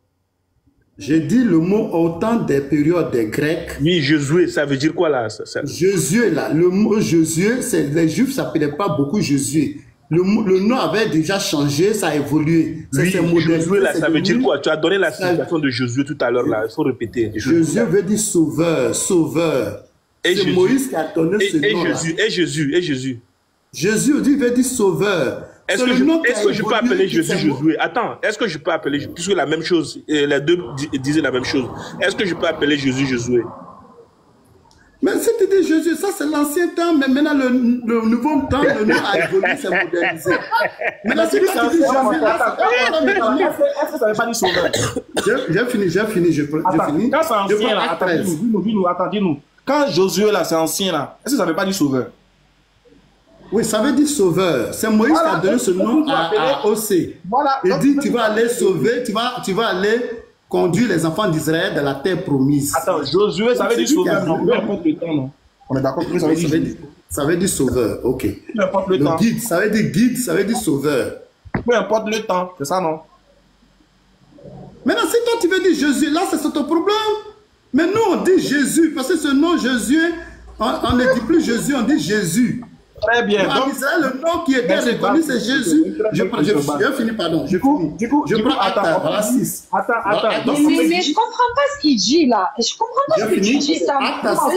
J'ai dit le mot au temps des périodes des Grecs. Oui, Josué, ça veut dire quoi là? Josué là, le mot Josué, les Juifs ne s'appelaient pas beaucoup Josué. le nom avait déjà changé, ça a évolué. Oui, Josué, là, ça veut dire quoi? Tu as donné la signification de Josué tout à l'heure, là. Il faut répéter. Josué veut dire sauveur, sauveur. C'est Moïse qui a donné ce nom. Et Jésus. Jésus veut dire sauveur. Est-ce que je peux appeler Jésus Josué? Attends, est-ce que je peux appeler, puisque la même chose, les deux disaient la même chose, est-ce que je peux appeler Jésus Josué? Mais c'était Jésus, ça c'est l'ancien temps, mais maintenant le nouveau temps, le nom a évolué, c'est modernisé. Maintenant c'est quand tu dis Jésus, est-ce que ça veut pas dire sauveur? J'ai fini. Quand c'est ancien, là, attendez-nous. Quand Josué là, c'est ancien là, est-ce que ça veut pas dire sauveur? Oui, ça veut dire sauveur. C'est Moïse qui a donné ce nom à OC. Voilà. Il dit, tu vas aller sauver, tu vas aller conduire les enfants d'Israël dans la terre promise. Attends, Josué, ça veut dire sauveur, non? Peu importe le temps, non? On est d'accord que ça veut dire ça veut dire sauveur, ok. Peu importe le temps. Guide, ça veut dire guide, ça veut dire sauveur. Peu importe le temps, c'est ça, non? Maintenant, si toi tu veux dire Jésus, là c'est ton problème. Mais nous on dit Jésus, parce que ce nom Jésus, on ne dit plus Jésus, on dit Jésus. Très bien. En Israël, le nom qui était reconnu, c'est Jésus. Je finis, pardon. Je prends Attends. Attends. Mais je comprends pas ce qu'il dit là. Je comprends pas ce que tu dis, Sam. Attends.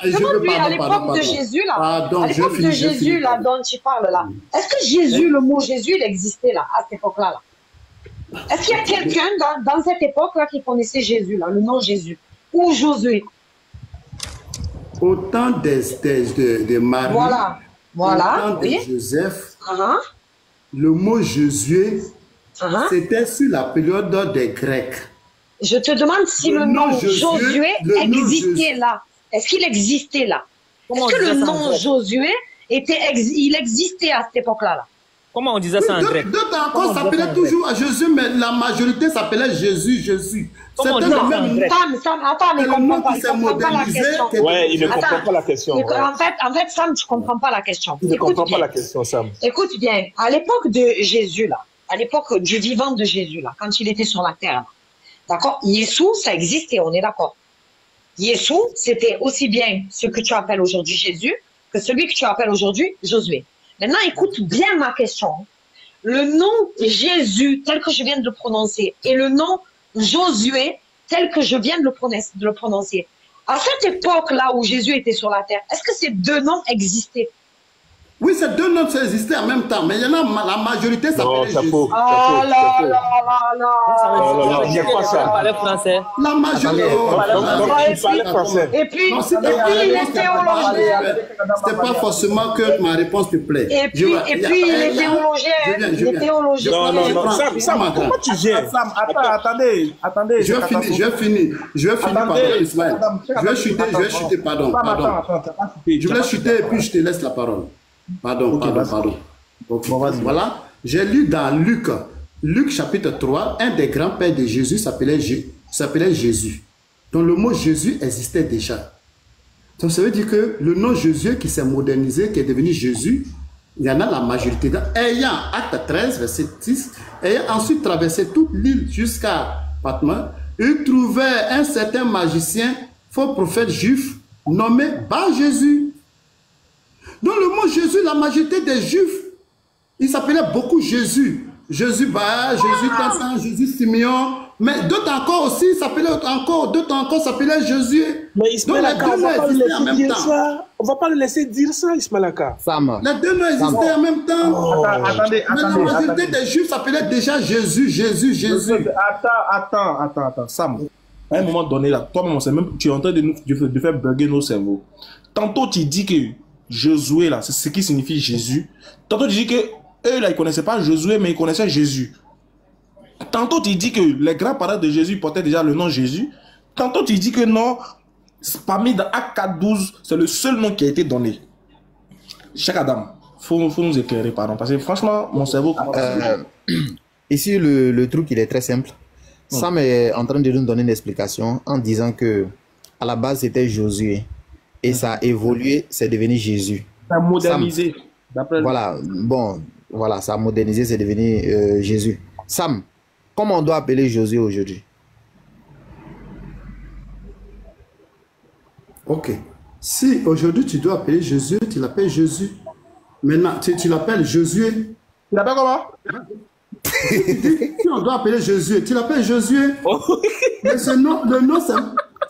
Demande-lui à l'époque de Jésus là. À l'époque de Jésus là dont tu parles là. Est-ce que Jésus, le mot Jésus, il existait là, à cette époque-là là? Est-ce qu'il y a quelqu'un dans cette époque-là qui connaissait Jésus là, le nom Jésus? Ou Josué? Au temps de Marie, au temps de Joseph, le mot Jésus, c'était sur la période des Grecs. Je te demande si le nom Josué existait là. Est-ce qu'il existait là? Est-ce que le nom Josué existait à cette époque-là là? Comment on disait ça en grec? D'autres encore s'appelaient toujours à Jésus, mais la majorité s'appelait Jésus. Comment on dit ça en grec? Sam, attends, ne comprends pas. Il ne comprend pas la question. Ouais, il ne comprend pas la question. En fait, Sam, tu ne comprends pas la question. Il ne comprend pas la question, Sam. Écoute bien, à l'époque de Jésus, là, à l'époque du vivant de Jésus, là, quand il était sur la terre, d'accord, Yeshua, ça existait, on est d'accord. Yeshua, c'était aussi bien ce que tu appelles aujourd'hui Jésus que celui que tu appelles aujourd'hui Josué. Maintenant, écoute bien ma question. Le nom Jésus, tel que je viens de le prononcer, et le nom Josué, tel que je viens de le prononcer, à cette époque-là où Jésus était sur la terre, est-ce que ces deux noms existaient? Oui, ces deux noms existaient en même temps, mais il y en a, la majorité s'appelait Jésus. Oh là là là là. Il n'y a pas ça. La majorité. Et puis, il est théologien. C'était pas forcément que ma réponse te plaît. Et puis, il est théologien. Il est théologien. Non, Sam, comment tu viens? Sam, attendez. Je vais finir, pardon, Ismaël. Je vais chuter, pardon. Je vais chuter et puis je te laisse la parole. Pardon. Okay. Voilà, j'ai lu dans Luc chapitre 3, un des grands-pères de Jésus s'appelait Jésus. Donc le mot Jésus existait déjà. Donc ça veut dire que le nom Jésus qui s'est modernisé, qui est devenu Jésus, il y en a la majorité. Ayant, acte 13, verset 6, ayant ensuite traversé toute l'île jusqu'à Patmos, il trouvait un certain magicien, faux prophète juif, nommé Bar-Jésus. Donc le mot Jésus, la majorité des Juifs, ils s'appelaient beaucoup Jésus. Jésus Bar, Jésus Tantan, Jésus Simeon. Mais d'autres encore aussi s'appelaient Jésus. Mais Ismaël, on va pas le laisser dire ça, Ismaël. Les deux noms existaient en même temps. Attendez. Mais la majorité des Juifs s'appelaient déjà Jésus. Attends. Sam, à un moment donné, là, toi-même, tu es en train de faire bugger nos cerveaux. Tantôt, tu dis que Josué, là, c'est ce qui signifie Jésus. Tantôt, tu dis que eux, là, ils ne connaissaient pas Josué, mais ils connaissaient Jésus. Tantôt, tu dis que les grands-parents de Jésus portaient déjà le nom Jésus. Tantôt, tu dis que non, parmi dans Acte 4:12, c'est le seul nom qui a été donné. Cheikh Adam, faut nous éclairer, pardon, parce que franchement, mon cerveau... Ici, le truc, il est très simple. Sam est en train de nous donner une explication en disant que à la base, c'était Josué. Et ça a évolué, c'est devenu Jésus. Ça a modernisé. Voilà, ça a modernisé, c'est devenu Jésus. Sam, comment on doit appeler Josué aujourd'hui? Ok. Si aujourd'hui tu dois appeler Jésus, tu l'appelles Jésus. Maintenant, tu l'appelles Josué. Tu l'appelles comment? Si on doit appeler Jésus, tu l'appelles Josué. Mais le nom, c'est...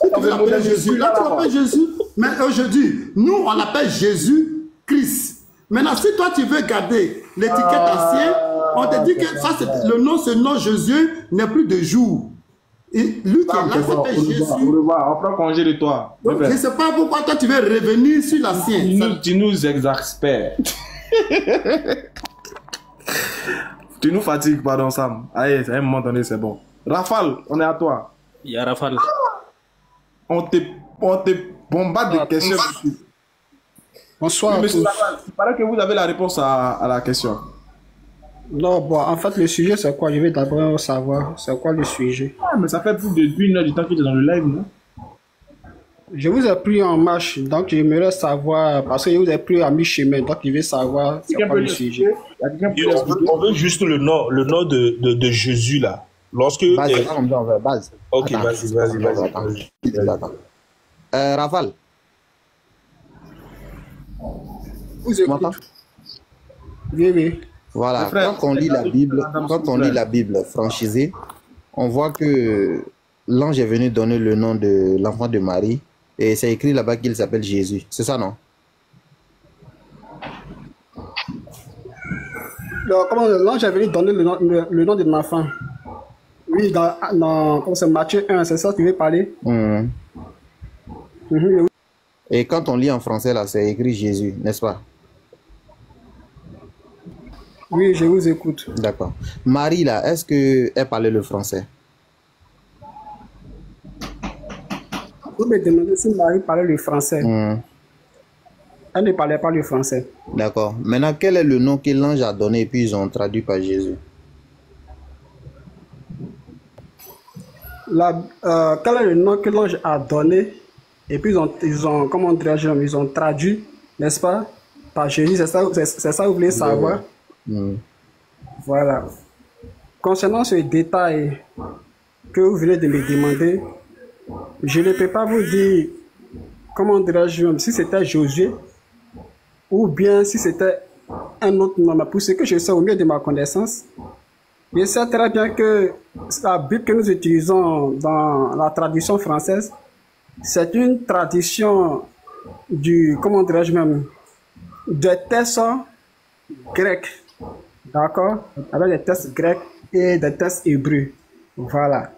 Si tu veux l'appeler Jésus, là tu l'appelles Jésus. Mais aujourd'hui, nous on l'appelle Jésus Christ. Maintenant, si toi tu veux garder l'étiquette ancienne, on te dit que ça, ce nom Jésus n'est plus de jour. Et lui qui est là s'appelle Jésus. On prend congé de toi. Donc, je ne sais pas pourquoi toi tu veux revenir sur l'ancien. Tu nous exaspères. Tu nous fatigues, pardon Sam. Allez, à un moment donné, c'est bon. Rafale, on est à toi. Il y a Rafale. On te bombarde de questions. Bonsoir. Oui, monsieur Rafale, il paraît que vous avez la réponse à la question. Non, bon, en fait, le sujet, c'est quoi? Je vais d'abord savoir, c'est quoi le sujet? Ah, mais ça fait plus de 1 heure du temps que tu es dans le live, non? Je vous ai pris en marche, donc j'aimerais savoir, parce que je vous ai pris à mi-chemin, donc je veux savoir c'est quoi le sujet. On veut juste le nom de Jésus, là. Lorsque... Base. Ok, vas-y. Rafale. Vous écoutez? Oui. Voilà, quand on lit la Bible franchisée, on voit que l'ange est venu donner le nom de l'enfant de Marie et c'est écrit là-bas qu'il s'appelle Jésus. C'est ça, non? Comment l'ange est venu donner le nom de l'enfant? Oui, dans c'est Matthieu 1, c'est ça que tu veux parler? Et quand on lit en français, là, c'est écrit Jésus, n'est-ce pas? Oui, je vous écoute. D'accord. Marie, là, est-ce qu'elle parlait le français? Vous me demandez si Marie parlait le français. Elle ne parlait pas le français. D'accord. Maintenant, quel est le nom que l'ange a donné et puis ils ont traduit par Jésus? Quel est le nom que l'ange a donné et puis ils ont comment dirais-je, ils ont traduit, n'est-ce pas, par Jésus? C'est ça que vous voulez savoir? Voilà. Concernant ce détail que vous venez de me demander, je ne peux pas vous dire, comment dirais-je, si c'était Josué ou bien si c'était un autre nom. Pour ce que je sais au mieux de ma connaissance, je sais très bien que la Bible que nous utilisons dans la tradition française, c'est une tradition du, comment dirais-je même, des textes grecs. D'accord? Avec des textes grecs et des textes hébreux. Voilà.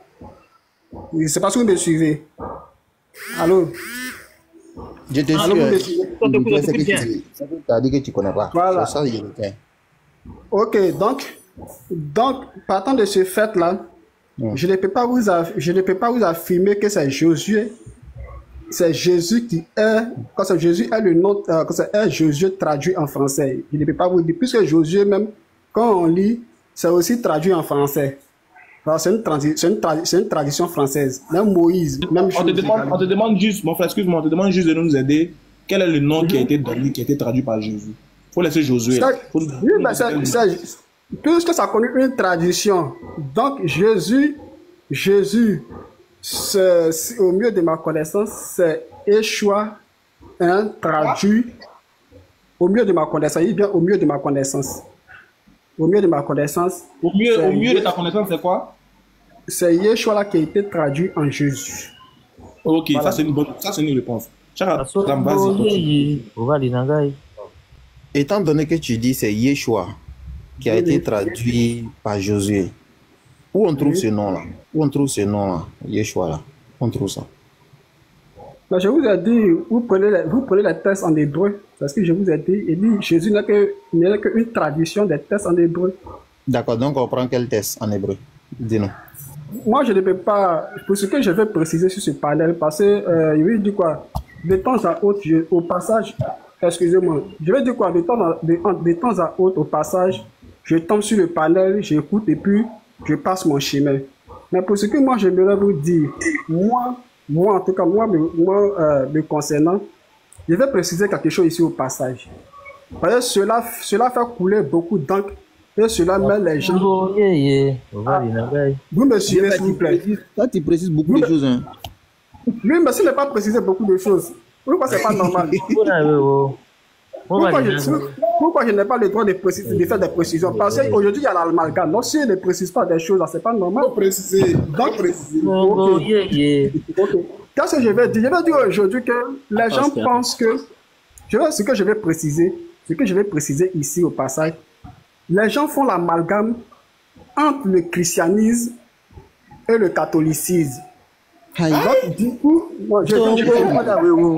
Je ne sais pas si vous me suivez. Allô? Je te suis. Tu as dit que tu ne connais pas. Voilà. Ça, ok, donc, partant de ce fait-là, je ne peux pas vous affirmer que c'est Josué. C'est Jésus qui est, quand c'est Jésus est le nom, quand c'est Josué traduit en français. Je ne peux pas vous dire, puisque Josué même, quand on lit, c'est aussi traduit en français. C'est une tradition française. Même Moïse, même on te demande juste, mon frère, excuse-moi, on te demande juste de nous aider. Quel est le nom qui a été donné, qui a été traduit par Jésus? Il faut laisser Josué. Puisque ça connaît une tradition. Donc, Jésus, au mieux de ma connaissance, c'est Yeshua, traduit. Au mieux de ma connaissance, il vient au mieux de ma connaissance. Au mieux de ma connaissance. Au mieux de ta connaissance, c'est quoi? C'est Yeshua là qui a été traduit en Jésus. Ok, voilà. Ça c'est une réponse. Étant donné que tu dis c'est Yeshua qui a été traduit par Josué, où on trouve ce nom-là? Où on trouve ce nom-là, Yeshua là? On trouve ça? Ben, je vous ai dit, vous prenez les textes en hébreu. C'est ce que je vous ai dit. Il dit Jésus n'est qu'une tradition des textes en hébreu. D'accord, donc on prend quel texte en hébreu? Dis-nous. Moi, je ne peux pas. Pour ce que je vais préciser sur ce panel, parce que il dit quoi? De temps à autre, au passage, excusez-moi, je vais dire quoi? De temps à autre, au passage, je tombe sur le panel, j'écoute et puis je passe mon chemin. Mais pour ce que moi, j'aimerais vous dire, moi, en tout cas, moi me concernant, je vais préciser quelque chose ici au passage. Parce que cela fait couler beaucoup d'encre et cela met les gens. Vous me suivez, s'il vous plaît. Là, tu précises beaucoup de choses. Hein. Oui, mais s'il n'est pas précisé beaucoup de choses. Pourquoi c'est pas normal? Pourquoi je n'ai pas le droit de faire des précisions? Parce qu'aujourd'hui, il y a l'amalgame. Donc, si je ne précise pas des choses, c'est pas normal. Préciser. Donc, préciser. Qu'est-ce que je vais dire? Je vais dire aujourd'hui que les gens pensent que... Ce que je vais préciser ici au passage, les gens font l'amalgame entre le christianisme et le catholicisme. Donc, du coup, moi, je vais d'abord.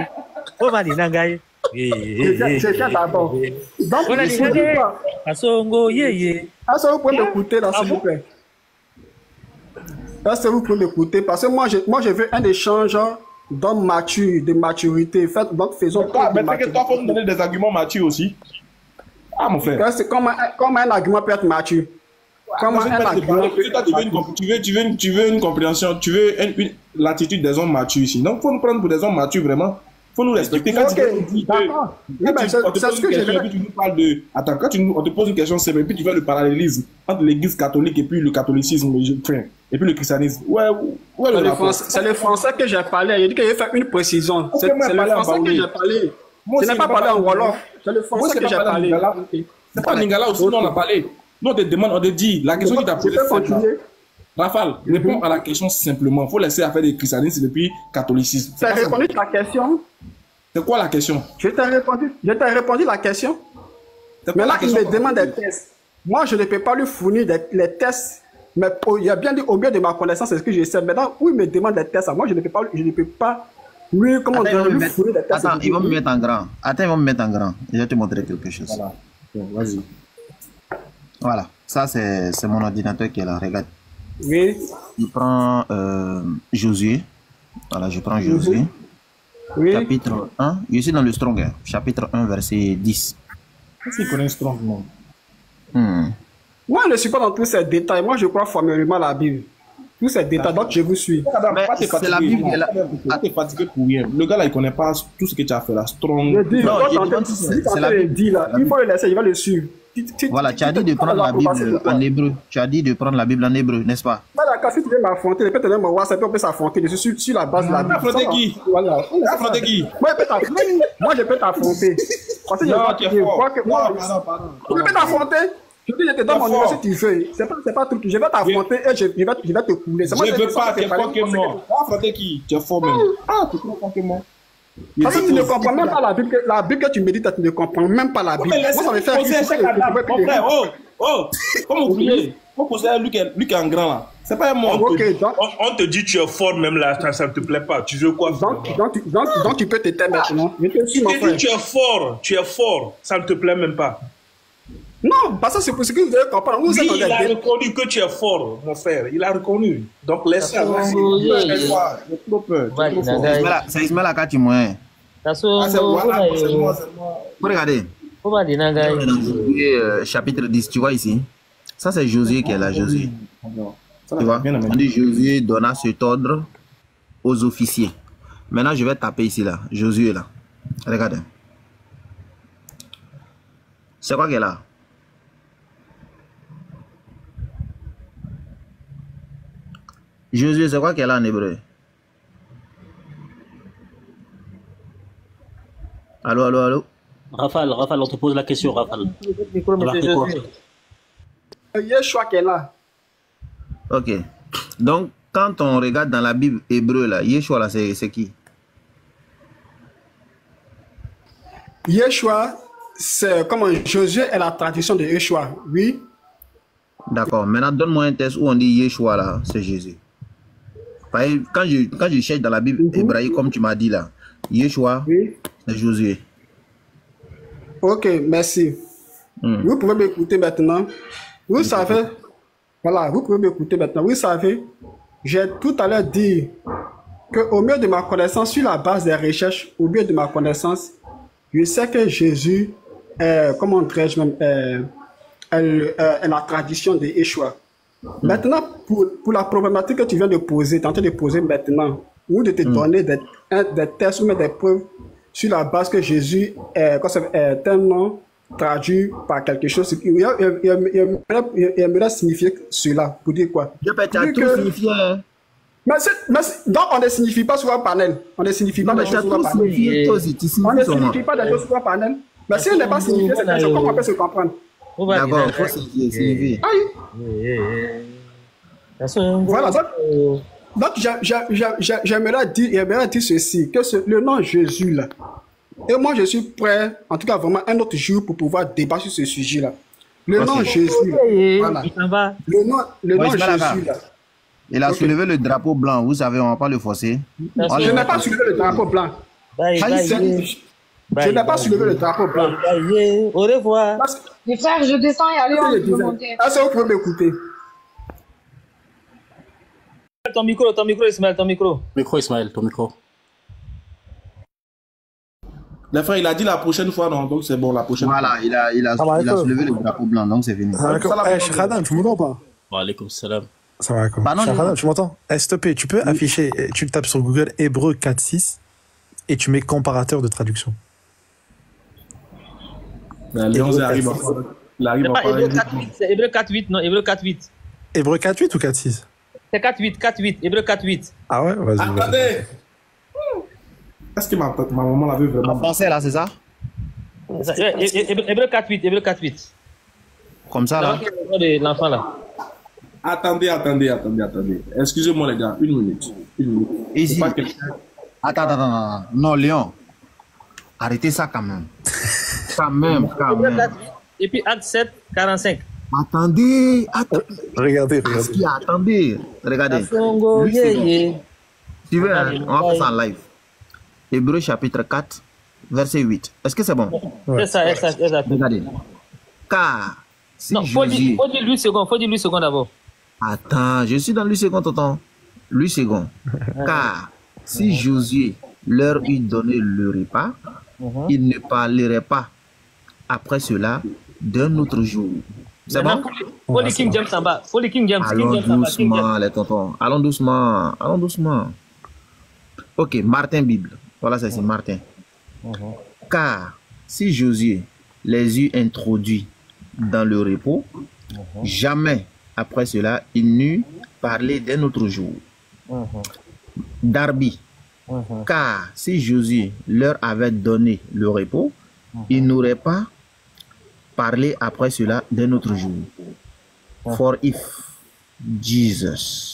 Donc, est-ce que vous pouvez m'écouter là, s'il vous plaît? Est-ce que vous pouvez m'écouter? Parce que moi, je veux un échange d'hommes matures, de maturité. Donc, faisons preuve de maturité. Mais toi, il faut nous donner des arguments matures aussi. Ah, mon frère. Comment un argument peut être mature? Comment un argument peut être mature? Tu veux une compréhension, tu veux l'attitude des hommes matures ici. Donc, il faut nous prendre pour des hommes matures, vraiment. Il faut nous respecter. Quand tu dis que... Attends, quand on te pose une question, c'est et puis tu fais le parallélisme entre l'église catholique et puis le catholicisme, et puis le christianisme. C'est le français que j'ai parlé. Il dit qu'il a fait une précision. C'est le français que j'ai parlé. Je n'ai pas parlé en wolof. C'est le français que j'ai parlé. C'est pas en lingala aussi, nous on a parlé. Nous on te demande, on te dit, la question qui t'a posée. Rafale, réponds à la question simplement. Il faut laisser affaire des christianisme et puis catholicisme. Tu as répondu à ta question? C'est quoi la question? Je t'ai répondu la question. Mais là, il me demande des tests. Moi, je ne peux pas lui fournir les tests. Mais il a bien dit au mieux de ma connaissance, c'est ce que je sais. Maintenant, où il me demande des tests, moi, je ne peux pas lui, fournir des tests. Attends, ils vont me mettre en grand. Je vais te montrer quelque chose. Voilà. Vas-y. Voilà. Ça, c'est mon ordinateur qui est là. Regarde. Oui. Je prends Josué. Voilà, je prends Josué. Oui. Chapitre 1. Je suis dans le Strong. Chapitre 1, verset 10. Qu'est-ce qu'il connaît Strong, non? Moi, je ne suis pas dans tous ces détails. Moi, je crois formellement la Bible. Tous ces détails, donc je vous suis. C'est la Bible. T'es fatigué pour rien. Le gars là, il connaît pas tout ce que tu as fait là. Strong. C'est la Bible. Il faut le laisser, il va le suivre. Voilà, tu as dit de prendre la Bible en hébreu. Tu as dit de prendre la Bible en hébreu, n'est-ce pas? Voilà, quand tu veux m'affronter, peut-être me voir, ça peut s'affronter. Je suis sur la base de la Bible. Affronter qui? Voilà. Affronter qui? Moi, je peux t'affronter. Parce que je peux t'affronter. Je te donne mon numéro si tu veux. C'est pas tout. Je vais t'affronter et je vais te couler. Je veux pas, tu es fort que moi. Affronter qui? Tu es fort même. Ah, tu es trop fort que moi. Parce que tu ne comprends même pas la Bible. La Bible que tu médites, tu ne comprends même pas la Bible. Moi, ça me fait rire. Mon frère, comment vous voulez? Faut poser à Luc en grand là. C'est pas un mot. On te dit tu es fort même là, ça ne te plaît pas. Tu veux quoi? Donc tu peux te taire maintenant. Tu dis tu es fort, ça ne te plaît même pas. Non, parce que c'est pour ce que vous devez comprendre. Oui, il a reconnu que tu es fort, mon frère. Il a reconnu. Donc laisse-le. J'ai trop peur. C'est Ismaël Akati moyen. C'est moi. Regardez. Chapitre 10, tu vois ici. Ça, c'est Josué qui est là, Josué. Tu vois? On dit Josué donna cet ordre aux officiers. Maintenant, je vais taper ici, là. Josué, là. Regardez. C'est quoi qui est là? Josué, c'est quoi qu'elle a en hébreu? Allô? Rafale, on te pose la question, Rafale. Yeshua qui est là. Ok. Donc, quand on regarde dans la Bible hébreu, là, Yeshua, là, c'est qui? Yeshua, c'est comme Josué est la tradition de Yeshua, oui. D'accord. Maintenant, donne-moi un texte où on dit Yeshua, là, c'est Jésus. Quand je cherche dans la Bible hébraïque, comme tu m'as dit là, Yeshua, c'est Josué. Ok, merci. Vous pouvez m'écouter maintenant. Vous savez, voilà, vous pouvez m'écouter maintenant. Vous savez, j'ai tout à l'heure dit qu'au mieux de ma connaissance, sur la base des recherches, au mieux de ma connaissance, je sais que Jésus est, comment dirais-je même, est la tradition de Yeshua. Maintenant, pour la problématique que tu viens de poser, tenter de poser maintenant, ou de te donner des tests ou des preuves sur la base que Jésus est un nom traduit par quelque chose, il aimerait signifier cela. Pour dire quoi? Tu as tout signifié. Donc, on ne signifie pas sur un panel. On ne signifie pas des choses sur un panel. On ne signifie pas des choses sur un panel. Mais si on n'est pas signifié, c'est quelque chose, comment on peut se comprendre? D'accord, il faut signifier. Voilà, donc j'aimerais dire ceci, que le nom Jésus là, et moi je suis prêt, en tout cas vraiment un autre jour pour pouvoir débattre sur ce sujet là. Le nom Jésus, voilà. Le nom Jésus là. Il a soulevé le drapeau blanc, vous savez, on ne va pas le forcer. Je n'ai pas soulevé le drapeau blanc. Je n'ai pas soulevé le drapeau blanc. Au revoir. Mes frères, je descends et allez, on peut monter. Est-ce que vous pouvez m'écouter? Ton micro, Ismaël, ton micro. Micro, Ismaël, ton micro. Les frères, il a dit la prochaine fois, non, donc c'est bon, la prochaine fois. Voilà, il a soulevé le drapeau blanc, donc c'est fini. Cheikh Adam, tu m'entends pas? Wa alaykoum salam. Ça va quoi? Cheikh Adam, tu m'entends? S'il te plaît, tu peux afficher, tu tapes sur Google Hébreu 4.6 et tu mets comparateur de traduction. Léon arrive à parler. C'est Hébreu 4.8, non, Hébreu 4.8. Hébreu 4.8 ou 4.6? C'est 4.8, Hébreu 4.8. Ah ouais, vas-y. Attendez! Est-ce que ma maman l'avait vraiment... En français, là, c'est ça? Hébreu 4.8. Comme ça, là? L'enfant, là. Attendez. Excusez-moi, les gars, une minute. Ici. Attends. Non, Léon. Arrêtez ça quand même. Quand même. Et puis, acte 7, 45. Attendez. Regardez. Attendez. Regardez. Tu veux, on va faire ça en live. Hébreu chapitre 4, verset 8. Est-ce que c'est bon? C'est ça. Regardez. Car si non, faut dire lui second d'abord. Attends, je suis dans lui second, tonton. Lui second. Car si Josué leur eût donné le repas, il ne parlerait pas après cela d'un autre jour. C'est bon? Faut les King James en bas. Allons doucement, les tontons. Allons doucement. Ok, Martin Bible. Voilà, c'est Martin. Car si Josué les eut introduits dans le repos, jamais après cela, il n'eut parlé d'un autre jour. Darby. Car si Josué leur avait donné le repos, il n'aurait pas parlé après cela d'un autre jour. For if Jesus.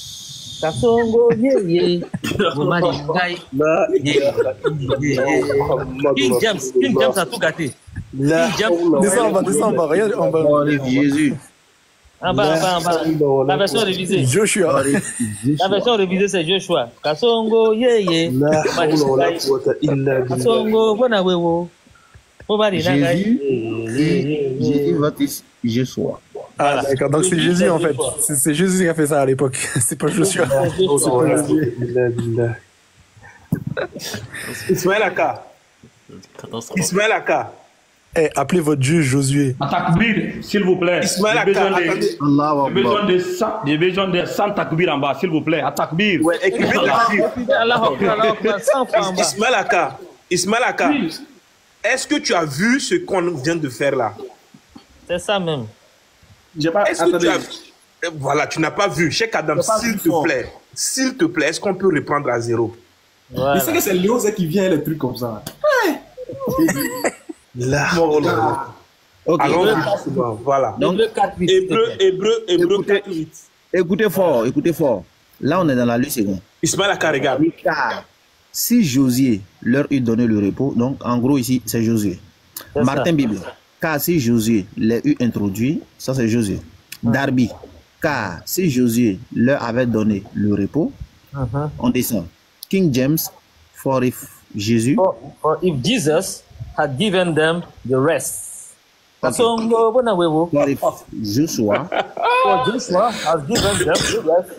King James a tout gâté. Descends en bas, regarde en bas. Jésus. En bas. La version révisée. Joshua. La version révisée, c'est Joshua. Kasongo, Kasongo, bona wewo. Jésus baptiste Joshua. Ah d'accord, donc c'est Jésus en fait. C'est Jésus qui a fait ça à l'époque. C'est pas Joshua. Ismaël Aka. Appelez votre juge Josué. Takbir, s'il vous plaît. Ismaël Aka. J'ai besoin de 100 takbir en bas, s'il vous plaît. Takbir. Ouais, écrivez Ismaël Aka. Est-ce que tu as vu ce qu'on vient de faire là? C'est ça même. Est-ce que tu as vu? Voilà, tu n'as pas vu. Cheikh Adam, s'il te plaît, est-ce qu'on peut reprendre à zéro? Voilà. Il sait que c'est Léo qui vient les trucs comme ça. Là. Ok. Alors, voilà. Donc, Hébreu 4.8. Écoutez fort. Là, on est dans la lutte seconde. Ismaël Aka, regarde. Si Josué leur eût donné le repos, donc en gros ici, c'est Josué. Martin Bible. Car si Josué les eût introduits, ça c'est Josué. Darby. Car si Josué leur avait donné le repos, on descend. King James, for if Jesus had given them the rest. For if Joshua has given them the rest.